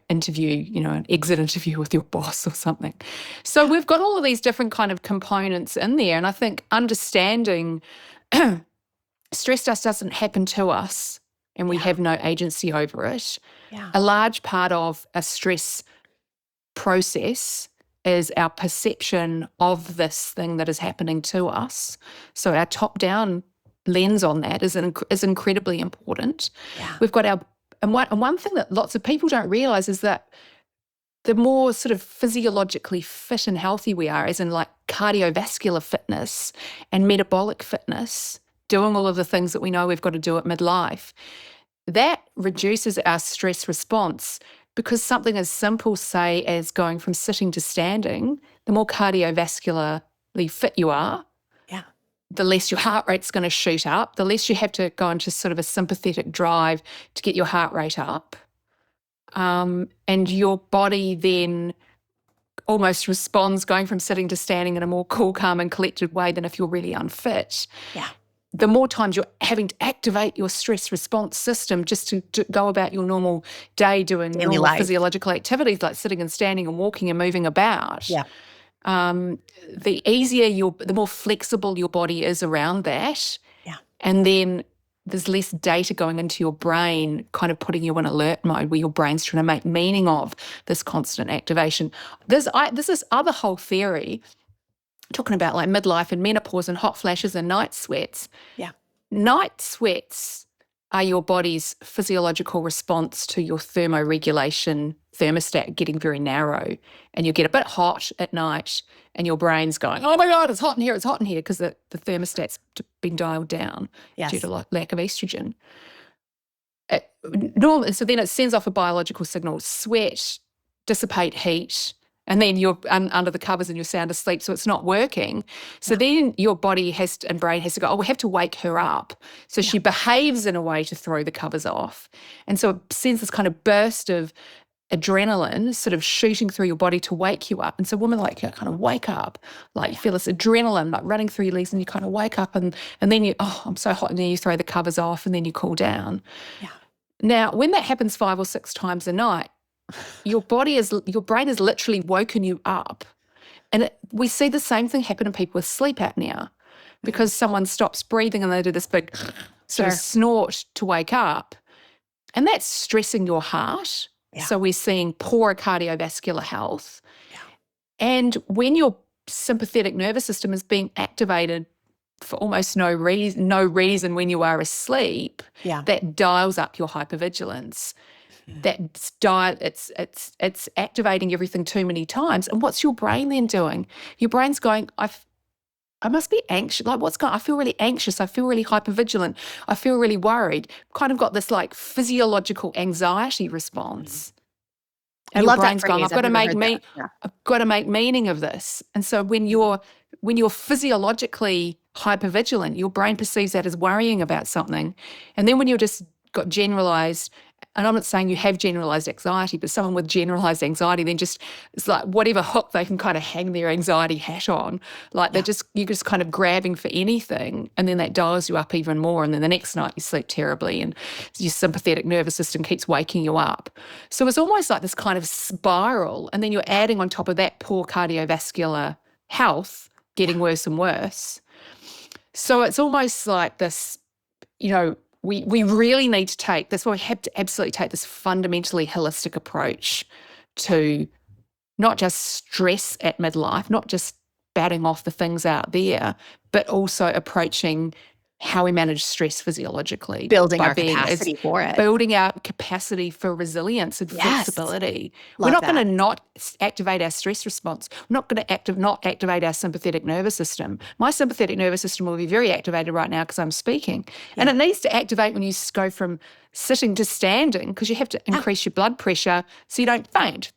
interview, an exit interview with your boss or something. So we've got all of these different kind of components in there. And I think understanding stress just doesn't happen to us and we have no agency over it. Yeah. A large part of a stress process is our perception of this thing that is happening to us. So our top-down lens on that is incredibly important. Yeah. We've got and one thing that lots of people don't realise is that the more sort of physiologically fit and healthy we are, as in like cardiovascular fitness and metabolic fitness, doing all of the things that we know we've got to do at midlife, that reduces our stress response, because something as simple, say, as going from sitting to standing, the more cardiovascularly fit you are, the less your heart rate's going to shoot up, the less you have to go into sort of a sympathetic drive to get your heart rate up. And your body then almost responds going from sitting to standing in a more cool, calm and collected way than if you're really unfit. Yeah. The more times you're having to activate your stress response system just to go about your normal day doing Daily normal life. physiological activities like sitting and standing and walking and moving about. Yeah. The easier the more flexible your body is around that. Yeah. And then there's less data going into your brain, kind of putting you in alert mode where your brain's trying to make meaning of this constant activation. There's this other whole theory talking about like midlife and menopause and hot flashes and night sweats. Yeah. Night sweats are your body's physiological response to your thermoregulation thermostat getting very narrow, and you get a bit hot at night and your brain's going, oh my God, it's hot in here, because the thermostat's been dialed down due to lack of estrogen. So then it sends off a biological signal, sweat, dissipate heat, and then you're under the covers and you're sound asleep, so it's not working. So then your body and brain has to go, we have to wake her up. So she behaves in a way to throw the covers off. And so it sends this kind of burst of adrenaline sort of shooting through your body to wake you up. And so women like you kind of wake up, like you feel this adrenaline like running through your legs, and you kind of wake up and then you, I'm so hot, and then you throw the covers off and then you cool down. Yeah. Now, when that happens 5 or 6 times a night, your brain has literally woken you up. And we see the same thing happen in people with sleep apnea, because someone stops breathing and they do this big sort of snort to wake up. And that's stressing your heart. Yeah. So we're seeing poor cardiovascular health. Yeah. And when your sympathetic nervous system is being activated for almost no reason when you are asleep, that dials up your hypervigilance. It's activating everything too many times. And what's your brain then doing? Your brain's going, I must be anxious. Like, I feel really anxious. I feel really hypervigilant. I feel really worried. Kind of got this like physiological anxiety response. And your brain's going, I've got to make meaning of this. And so when you're physiologically hypervigilant, your brain perceives that as worrying about something. And then when you're just got generalized, and I'm not saying you have generalized anxiety, but someone with generalized anxiety, then just, it's like whatever hook they can kind of hang their anxiety hat on. Like you're just kind of grabbing for anything, and then that dials you up even more. And then the next night you sleep terribly and your sympathetic nervous system keeps waking you up. So it's almost like this kind of spiral. And then you're adding on top of that poor cardiovascular health getting worse and worse. So it's almost like this, we really need to take, that's why we have to absolutely take this fundamentally holistic approach to not just stress at midlife, not just batting off the things out there, but also approaching how we manage stress physiologically. Building our capacity for it. Building our capacity for resilience and flexibility. We're not going to not activate our stress response. We're not going to not activate our sympathetic nervous system. My sympathetic nervous system will be very activated right now because I'm speaking. Yeah. And it needs to activate when you go from sitting to standing, because you have to increase your blood pressure so you don't faint.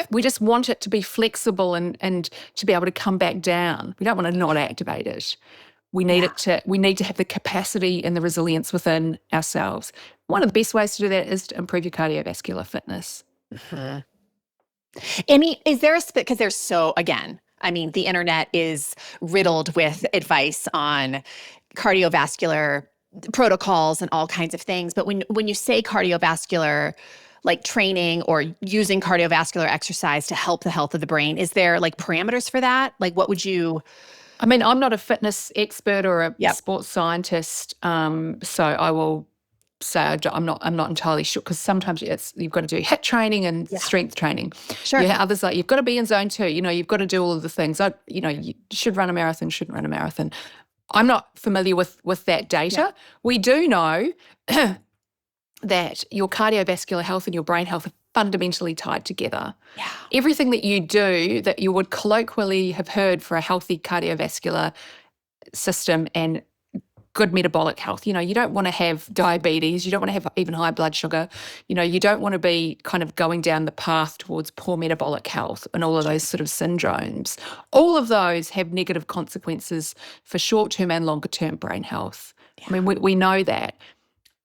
We just want it to be flexible and to be able to come back down. We don't want to not activate it. We need we need to have the capacity and the resilience within ourselves. One of the best ways to do that is to improve your cardiovascular fitness. Mm-hmm. Is there because there's the internet is riddled with advice on cardiovascular protocols and all kinds of things. But when you say cardiovascular, like training or using cardiovascular exercise to help the health of the brain, is there like parameters for that? Like what would you... I mean, I'm not a fitness expert or a sports scientist, so I will say I'm not entirely sure, because sometimes you've got to do HIIT training and strength training. Sure. Others like you've got to be in zone 2. You've got to do all of the things. You should run a marathon, shouldn't run a marathon. I'm not familiar with that data. Yeah. We do know that your cardiovascular health and your brain health are fundamentally tied together. Yeah. Everything that you do that you would colloquially have heard for a healthy cardiovascular system and good metabolic health. You know, you don't want to have diabetes. You don't want to have even high blood sugar. You know, you don't want to be kind of going down the path towards poor metabolic health and all of those sort of syndromes. All of those have negative consequences for short-term and longer-term brain health. Yeah. I mean, we know that.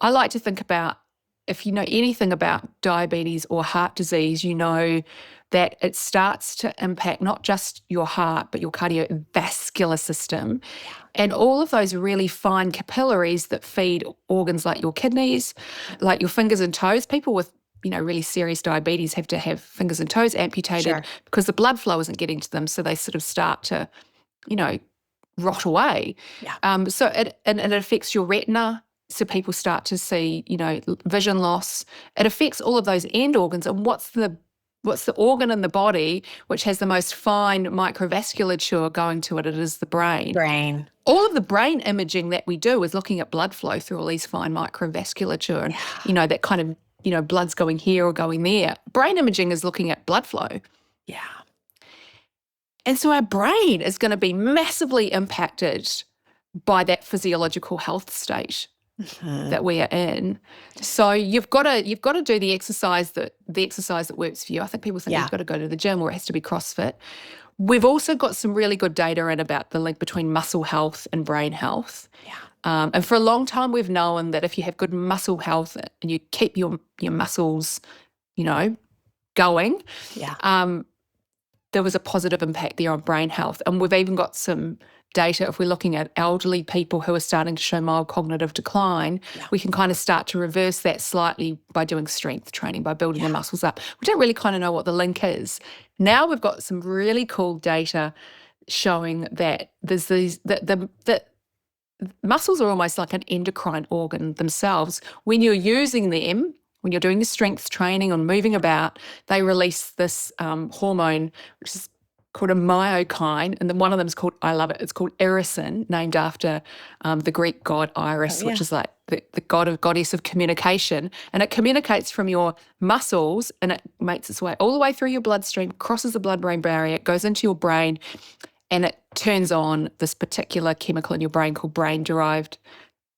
I like to think about, if you know anything about diabetes or heart disease, you know that it starts to impact not just your heart, but your cardiovascular system. And all of those really fine capillaries that feed organs like your kidneys, like your fingers and toes. People with, you know, really serious diabetes have to have fingers and toes amputated because the blood flow isn't getting to them. So they sort of start to, you know, rot away. Yeah. So it affects your retina. So people start to see, you know, vision loss. It affects all of those end organs. And what's the organ in the body which has the most fine microvasculature going to it? It is the brain. All of the brain imaging that we do is looking at blood flow through all these fine microvasculature and, you know, that kind of, you know, blood's going here or going there. Brain imaging is looking at blood flow. Yeah. And so our brain is going to be massively impacted by that physiological health state that we are in. So you've got to do the exercise that works for you. I think people think you've got to go to the gym or it has to be CrossFit. We've also got some really good data in about the link between muscle health and brain health. Yeah. And for a long time, we've known that if you have good muscle health and you keep your muscles, you know, going, there was a positive impact there on brain health. And we've even got some data, if we're looking at elderly people who are starting to show mild cognitive decline, we can kind of start to reverse that slightly by doing strength training, by building their muscles up. We don't really kind of know what the link is. Now we've got some really cool data showing that there's these, that muscles are almost like an endocrine organ themselves. When you're using them, when you're doing the strength training or moving about, they release this hormone, which is called a myokine, and then one of them is called, I love it, it's called irisin, named after the Greek god Iris, which is like the goddess of communication. And it communicates from your muscles and it makes its way all the way through your bloodstream, crosses the blood-brain barrier, it goes into your brain, and it turns on this particular chemical in your brain called brain-derived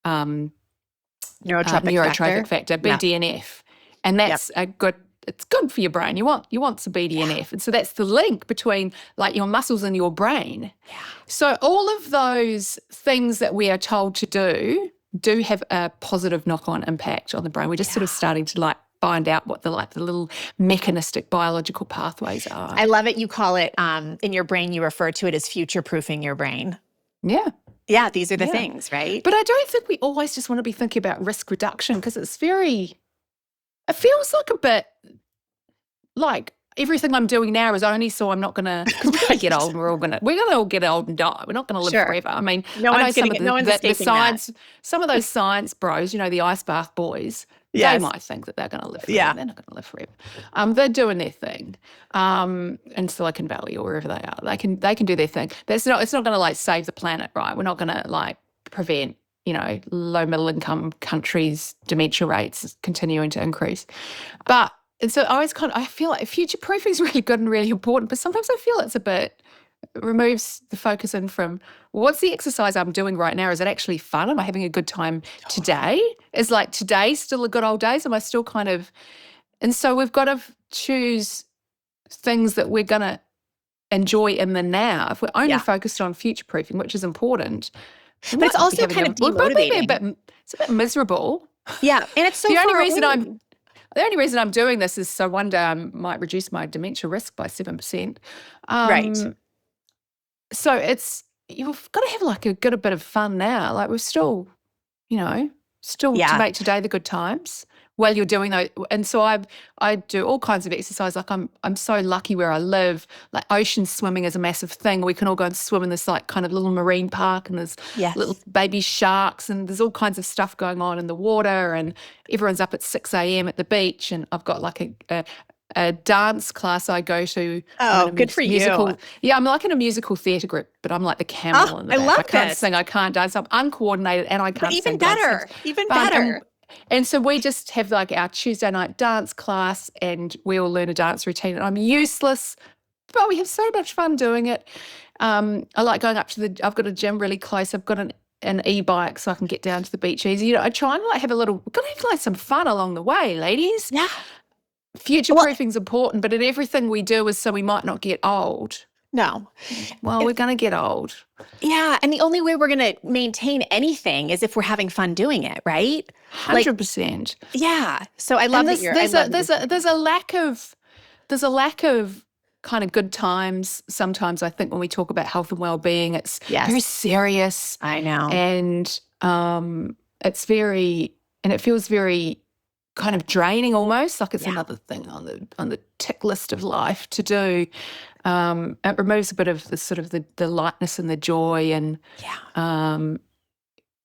neurotrophic factor, BDNF. And that's a good, it's good for your brain. You want some BDNF. And so that's the link between like your muscles and your brain. Yeah. So all of those things that we are told to do have a positive knock-on impact on the brain. We're just sort of starting to like find out what the little mechanistic biological pathways are. I love it. You call it, in your brain, you refer to it as future-proofing your brain. Yeah. Yeah, these are the things, right? But I don't think we always just want to be thinking about risk reduction because it feels like a bit like everything I'm doing now is only so I'm not going to, because we're going to get old and we're going to all get old and die. We're not going to live forever. I mean, no I know one's the science, some of those science bros, you know, the ice bath boys, they might think that they're going to live forever. Yeah. They're not going to live forever. They're doing their thing in Silicon Valley or wherever they are. They can do their thing. It's not going to like save the planet, right? We're not going to like prevent, you know, low middle income countries' dementia rates continuing to increase. But and so I feel like future proofing is really good and really important, but sometimes I feel it removes the focus in from what's the exercise I'm doing right now? Is it actually fun? Am I having a good time today? Is like today still a good old days? Am I still kind of, and so we've got to choose things that we're going to enjoy in the now. If we're only focused on future proofing, which is important, but it's also kind of demotivating. It's a bit miserable. Yeah, and it's so the only reason I'm doing this is so one day I might reduce my dementia risk by 7%. Right. So you've got to have like a bit of fun now. Like we're still, you know, to make today the good times while you're doing those. And so I do all kinds of exercise. Like I'm so lucky where I live. Like ocean swimming is a massive thing. We can all go and swim in this like kind of little marine park, and there's little baby sharks, and there's all kinds of stuff going on in the water, and everyone's up at 6 a.m. at the beach, and I've got like a dance class I go to. I'm in Oh, a good for you. musical. Yeah, I'm like in a musical theatre group, but I'm like the camel in the I back. love I can't this. sing, I can't dance. I'm uncoordinated and I But can't even sing. But better, even fun. better. And so we just have like our Tuesday night dance class and we all learn a dance routine. And I'm useless, but we have so much fun doing it. I like going up to I've got a gym really close. I've got an e-bike so I can get down to the beach easy. You know, I try and like have we've got to have like some fun along the way, ladies. Yeah. Future Well, proofing's important, but in everything we do is so we might not get old. no. Well, we're going to get old. Yeah. And the only way we're going to maintain anything is if we're having fun doing it, right? 100%. Yeah. So I love that you're. There's a lack of kind of good times. Sometimes I think when we talk about health and well-being, it's very serious. I know. And it feels very kind of draining almost, like it's another thing on the tick list of life to do. It removes a bit of the sort of the lightness and the joy and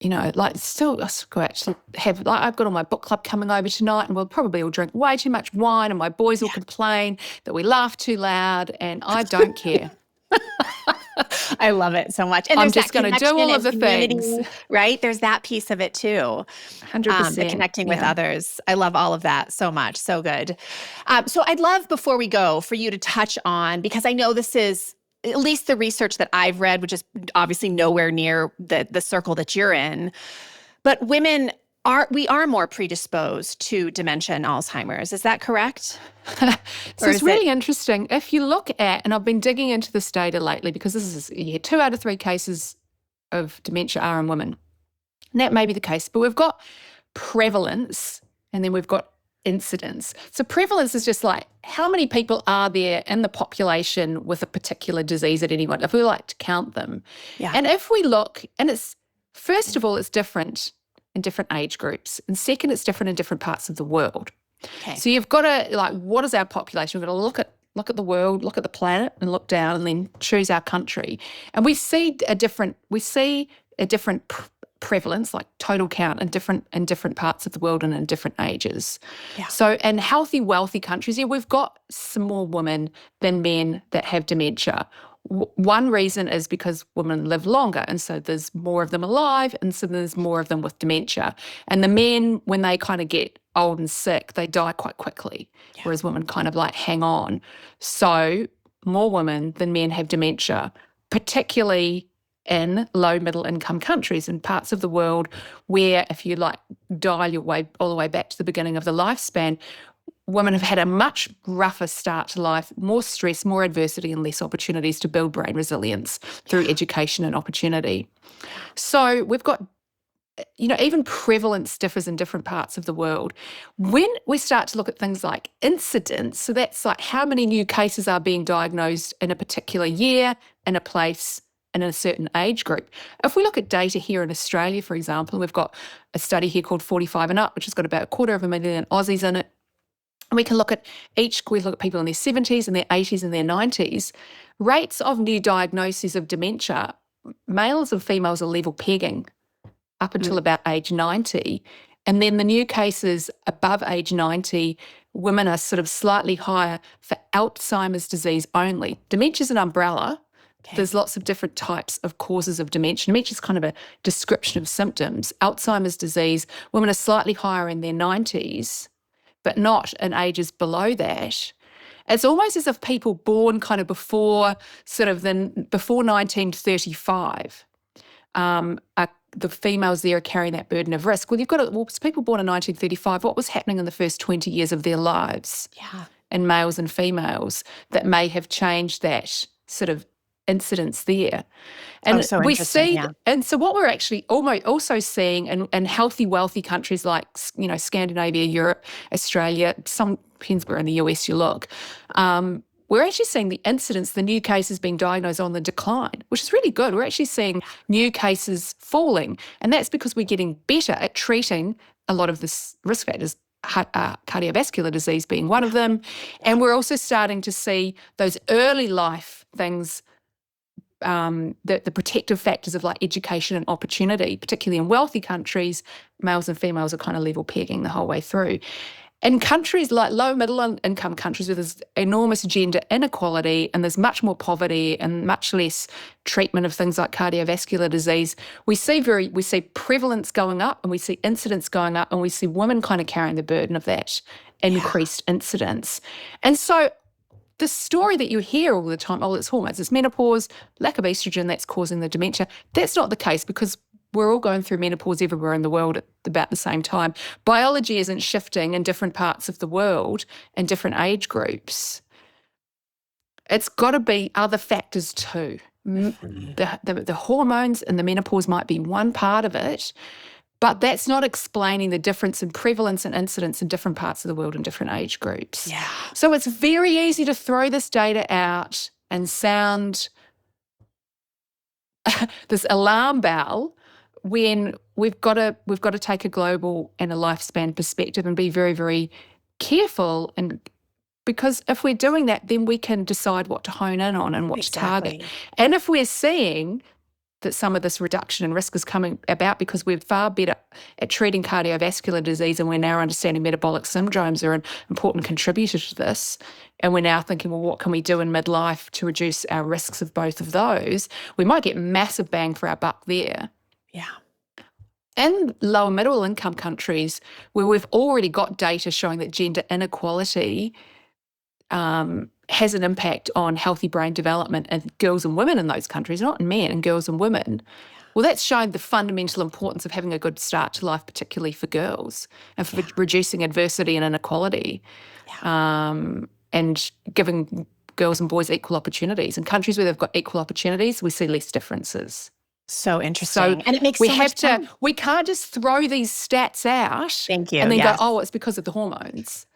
you know, like still actually have like I've got all my book club coming over tonight and we'll probably all drink way too much wine and my boys will complain that we laugh too loud and I don't care. I love it so much. And I'm just going to do all of the things. Right? There's that piece of it too. 100%. The connecting with others. I love all of that so much. So good. So I'd love before we go for you to touch on, because I know this is at least the research that I've read, which is obviously nowhere near the circle that you're in, but women we are more predisposed to dementia and Alzheimer's. Is that correct? So it's really interesting. If you look at, and I've been digging into this data lately because this is 2 out of 3 cases of dementia are in women. And that may be the case, but we've got prevalence and then we've got incidence. So prevalence is just like how many people are there in the population with a particular disease at any one, if we like to count them. Yeah. And if we look, and it's, first of all, it's different in different age groups. And second, it's different in different parts of the world. Okay. So you've got to, like, what is our population? We've got to look at the world, look at the planet and look down and then choose our country. And we see a different prevalence, like total count in different parts of the world and in different ages. Yeah. So in healthy, wealthy countries, we've got some more women than men that have dementia. One reason is because women live longer, and so there's more of them alive, and so there's more of them with dementia. And the men, when they kind of get old and sick, they die quite quickly, whereas women kind of like hang on. So more women than men have dementia, particularly in low middle income countries and parts of the world where, if you like dial your way all the way back to the beginning of the lifespan, women have had a much rougher start to life, more stress, more adversity and less opportunities to build brain resilience through education and opportunity. So we've got, even prevalence differs in different parts of the world. When we start to look at things like incidence, so that's like how many new cases are being diagnosed in a particular year, in a place, and in a certain age group. If we look at data here in Australia, for example, we've got a study here called 45 and Up, which has got about 250,000 Aussies in it. And we look at people in their 70s and their 80s and their 90s. Rates of new diagnoses of dementia, males and females are level pegging up until about age 90. And then the new cases above age 90, women are sort of slightly higher for Alzheimer's disease only. Dementia is an umbrella. Okay. There's lots of different types of causes of dementia. Dementia is kind of a description of symptoms. Alzheimer's disease, women are slightly higher in their 90s, but not in ages below that. It's almost as if people born kind of before 1935, the females there are carrying that burden of risk. Well, people born in 1935, what was happening in the first 20 years of their lives? Yeah. In males and females that may have changed that sort of incidence there. And so we see, and so what we're actually also seeing in healthy, wealthy countries like, Scandinavia, Europe, Australia, depends where in the US you look, we're actually seeing the incidence, the new cases being diagnosed on the decline, which is really good. We're actually seeing new cases falling, and that's because we're getting better at treating a lot of the risk factors, cardiovascular disease being one of them, and we're also starting to see those early life things, the protective factors of like education and opportunity, particularly in wealthy countries, males and females are kind of level pegging the whole way through. In countries like low middle income countries where there's enormous gender inequality and there's much more poverty and much less treatment of things like cardiovascular disease, we see prevalence going up and we see incidence going up and we see women kind of carrying the burden of that increased incidence. And so the story that you hear all the time, oh, it's hormones, it's menopause, lack of estrogen, that's causing the dementia. That's not the case because we're all going through menopause everywhere in the world at about the same time. Biology isn't shifting in different parts of the world and different age groups. It's got to be other factors too. The hormones and the menopause might be one part of it, but that's not explaining the difference in prevalence and incidence in different parts of the world and different age groups. Yeah. So it's very easy to throw this data out and sound this alarm bell when we've got to take a global and a lifespan perspective and be very, very careful. And because if we're doing that, then we can decide what to hone in on and what to target. And if we're seeing that some of this reduction in risk is coming about because we're far better at treating cardiovascular disease and we're now understanding metabolic syndromes are an important contributor to this, and we're now thinking, well, what can we do in midlife to reduce our risks of both of those? We might get massive bang for our buck there. Yeah. In lower middle income countries where we've already got data showing that gender inequality has an impact on healthy brain development in girls and women in those countries, not in men, and girls and women. Well, that's shown the fundamental importance of having a good start to life, particularly for girls, and for reducing adversity and inequality, and giving girls and boys equal opportunities. In countries where they've got equal opportunities, we see less differences. So interesting. So and it makes we so have much to, sense. we can't just throw these stats out Thank you. and then Yes. go, oh, it's because of the hormones.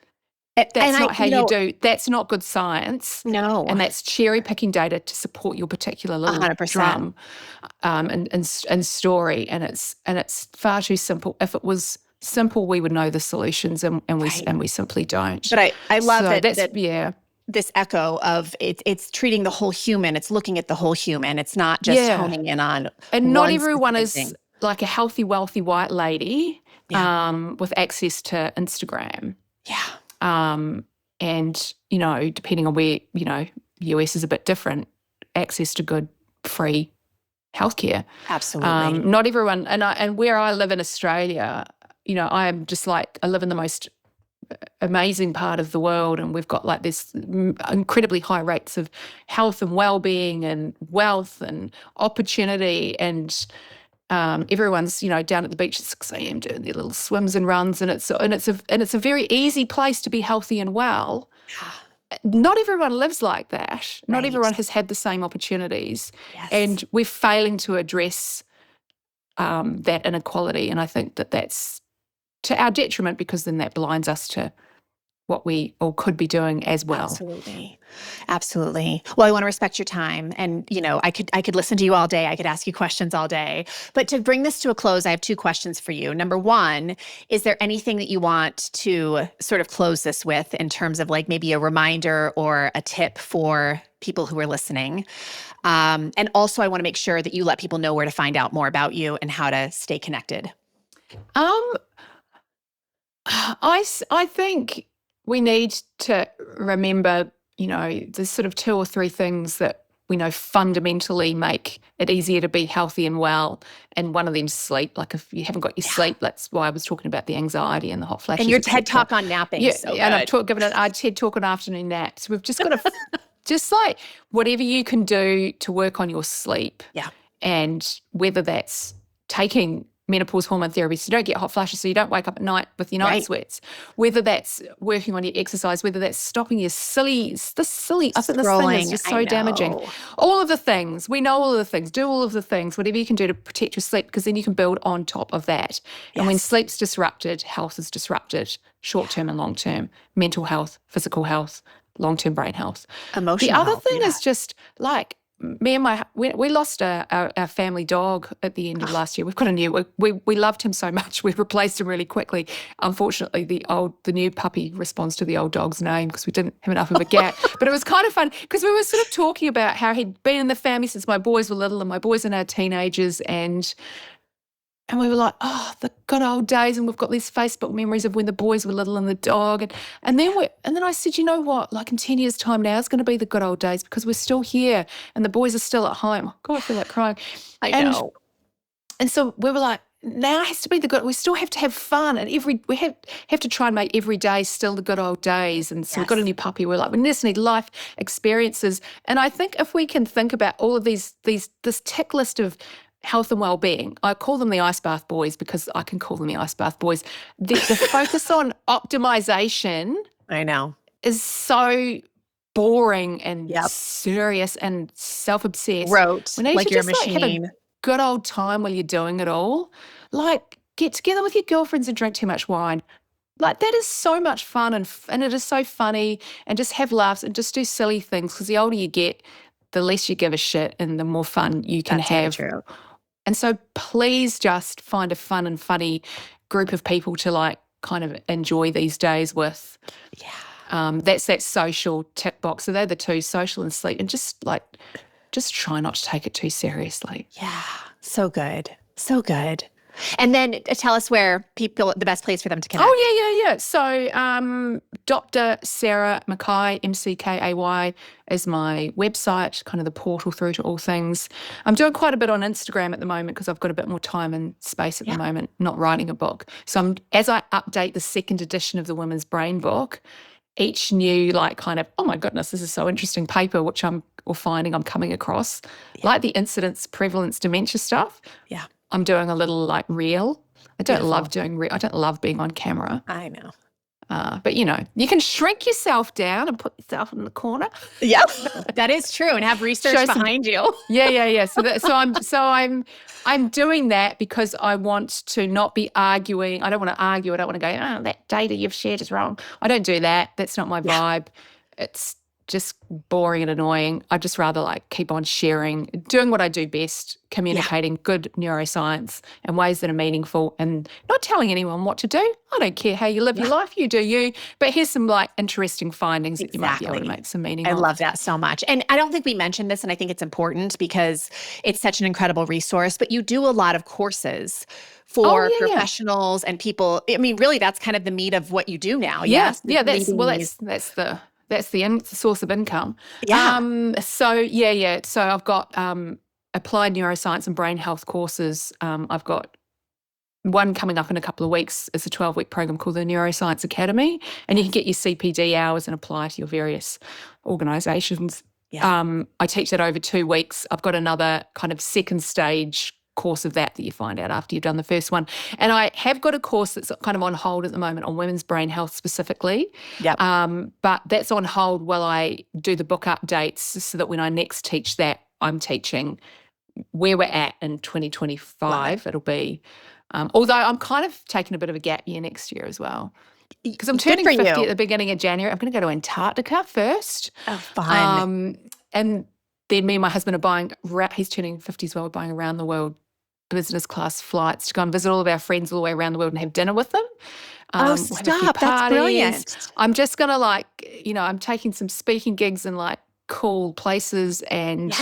And That's not how you do. That's not good science. No. And that's cherry picking data to support your particular little 100%. drum and story. And it's far too simple. If it was simple, we would know the solutions, and we simply don't. But I love So that this echo of it's treating the whole human. It's looking at the whole human. It's not just honing in on. And not one everyone specific is thing. like a healthy, wealthy white lady with access to Instagram. Yeah. And, depending on where, US is a bit different, access to good, free healthcare. Absolutely. Not everyone, and where I live in Australia, I am just like, I live in the most amazing part of the world, and we've got like this incredibly high rates of health and well-being and wealth and opportunity, and everyone's down at the beach at 6 a.m. doing their little swims and runs, and it's a very easy place to be healthy and well. Not everyone lives like that. Not everyone has had the same opportunities, and we're failing to address that inequality. And I think that that's to our detriment, because then that blinds us to what we all could be doing as well. Absolutely. Well, I want to respect your time, and I could listen to you all day. I could ask you questions all day. But to bring this to a close, I have 2 questions for you. Number 1, is there anything that you want to sort of close this with in terms of like maybe a reminder or a tip for people who are listening? And also, I want to make sure that you let people know where to find out more about you and how to stay connected. I think we need to remember, there's sort of 2 or 3 things that we know fundamentally make it easier to be healthy and well. And one of them is sleep. Like if you haven't got your sleep, that's why I was talking about the anxiety and the hot flashes. And your TED Talk on napping is so good. And I've given a TED Talk on afternoon naps. We've just got to, just like whatever you can do to work on your sleep. Yeah. And whether that's taking menopause hormone therapy so you don't get hot flashes, so you don't wake up at night with your night sweats, whether that's working on your exercise, whether that's stopping your I think this thing is just so damaging. All of the things, we know all of the things, do all of the things, whatever you can do to protect your sleep, because then you can build on top of that. And when sleep's disrupted, health is disrupted, short-term and long-term, mental health, physical health, long-term brain health. Emotional The other health, thing is just like, we lost our family dog at the end of last year. We've got a new, we loved him so much, we replaced him really quickly. Unfortunately, the new puppy responds to the old dog's name because we didn't have enough of a gap. But it was kind of fun because we were sort of talking about how he'd been in the family since my boys were little, and my boys are now teenagers, and And we were like, oh, the good old days. And we've got these Facebook memories of when the boys were little and the dog. And then I said, you know what? Like in 10 years' time now, it's going to be the good old days because we're still here and the boys are still at home. God, I feel like crying. I know. And so we were like, now has to be the good. We still have to have fun, and we have to try and make every day still the good old days. And so we've got a new puppy. We're like, we just need life experiences. And I think if we can think about all of this tick list of health and well-being, I call them the ice bath boys because I can call them the ice bath boys. The focus on optimization, I know, is so boring and serious and self-obsessed. Rote, We need like to you're a just have machine. a good old time while you're doing it all. Like, get together with your girlfriends and drink too much wine. Like, that is so much fun and it is so funny, and just have laughs and just do silly things, because the older you get, the less you give a shit and the more fun you can have. True. And so please just find a fun and funny group of people to like kind of enjoy these days with. Yeah. That's that social tick box. So they're the two, social and sleep, and just try not to take it too seriously. Yeah. So good. So good. And then tell us where the best place for them to connect. Oh, yeah. So Dr. Sarah McKay, MCKAY, is my website, kind of the portal through to all things. I'm doing quite a bit on Instagram at the moment because I've got a bit more time and space at the moment, not writing a book. So as I update the second edition of the Women's Brain book, each new kind of, oh my goodness, this is so interesting paper, which I'm coming across, like the incidence, prevalence, dementia stuff. Yeah. I'm doing a little reel. I don't love doing reel. I don't love being on camera. I know. But you can shrink yourself down and put yourself in the corner. Yep, that is true, and have research behind you. Yeah. I'm doing that because I want to not be arguing. I don't want to argue. I don't want to go, oh, that data you've shared is wrong. I don't do that. That's not my vibe. It's just boring and annoying. I'd just rather keep on sharing, doing what I do best, communicating good neuroscience in ways that are meaningful, and not telling anyone what to do. I don't care how you live your life, you do you. But here's some interesting findings that you might be able to make some meaning of. I love that so much. And I don't think we mentioned this, and I think it's important because it's such an incredible resource, but you do a lot of courses for professionals and people. I mean, really, that's kind of the meat of what you do now. Yes. Yeah, that's the source of income. Yeah. So I've got applied neuroscience and brain health courses. I've got one coming up in a couple of weeks. It's a 12-week program called the Neuroscience Academy, and you can get your CPD hours and apply to your various organisations. Yeah. I teach that over 2 weeks. I've got another kind of second stage course of that you find out after you've done the first one. And I have got a course that's kind of on hold at the moment on women's brain health specifically. Yep. But that's on hold while I do the book updates, so that when I next teach that, I'm teaching where we're at in 2025. It'll be, although I'm kind of taking a bit of a gap year next year as well. Because I'm turning 50 at the beginning of January. I'm going to go to Antarctica first. Oh, fun. And then me and my husband are buying, he's turning 50 as well, we're buying around the world business class flights to go and visit all of our friends all the way around the world and have dinner with them. Stop. That's brilliant. I'm just going to I'm taking some speaking gigs in cool places, and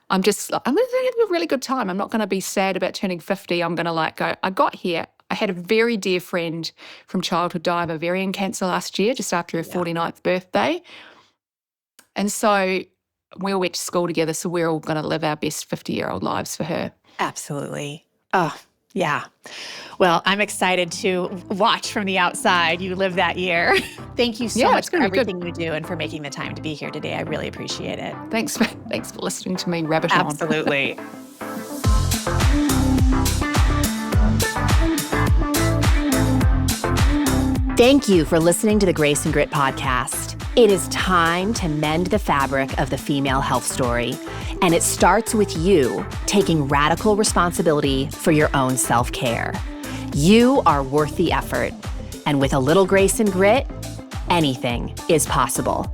I'm going to have a really good time. I'm not going to be sad about turning 50. I'm going to go, I got here. I had a very dear friend from childhood die of ovarian cancer last year, just after her 49th birthday. And so we all went to school together, so we're all going to live our best 50-year-old lives for her. Absolutely. Oh, yeah. Well, I'm excited to watch from the outside. You live that year. Thank you so much for everything you do and for making the time to be here today. I really appreciate it. Thanks for listening to me rabbit on. Absolutely. Thank you for listening to the Grace and Grit podcast. It is time to mend the fabric of the female health story. And it starts with you taking radical responsibility for your own self-care. You are worth the effort. And with a little grace and grit, anything is possible.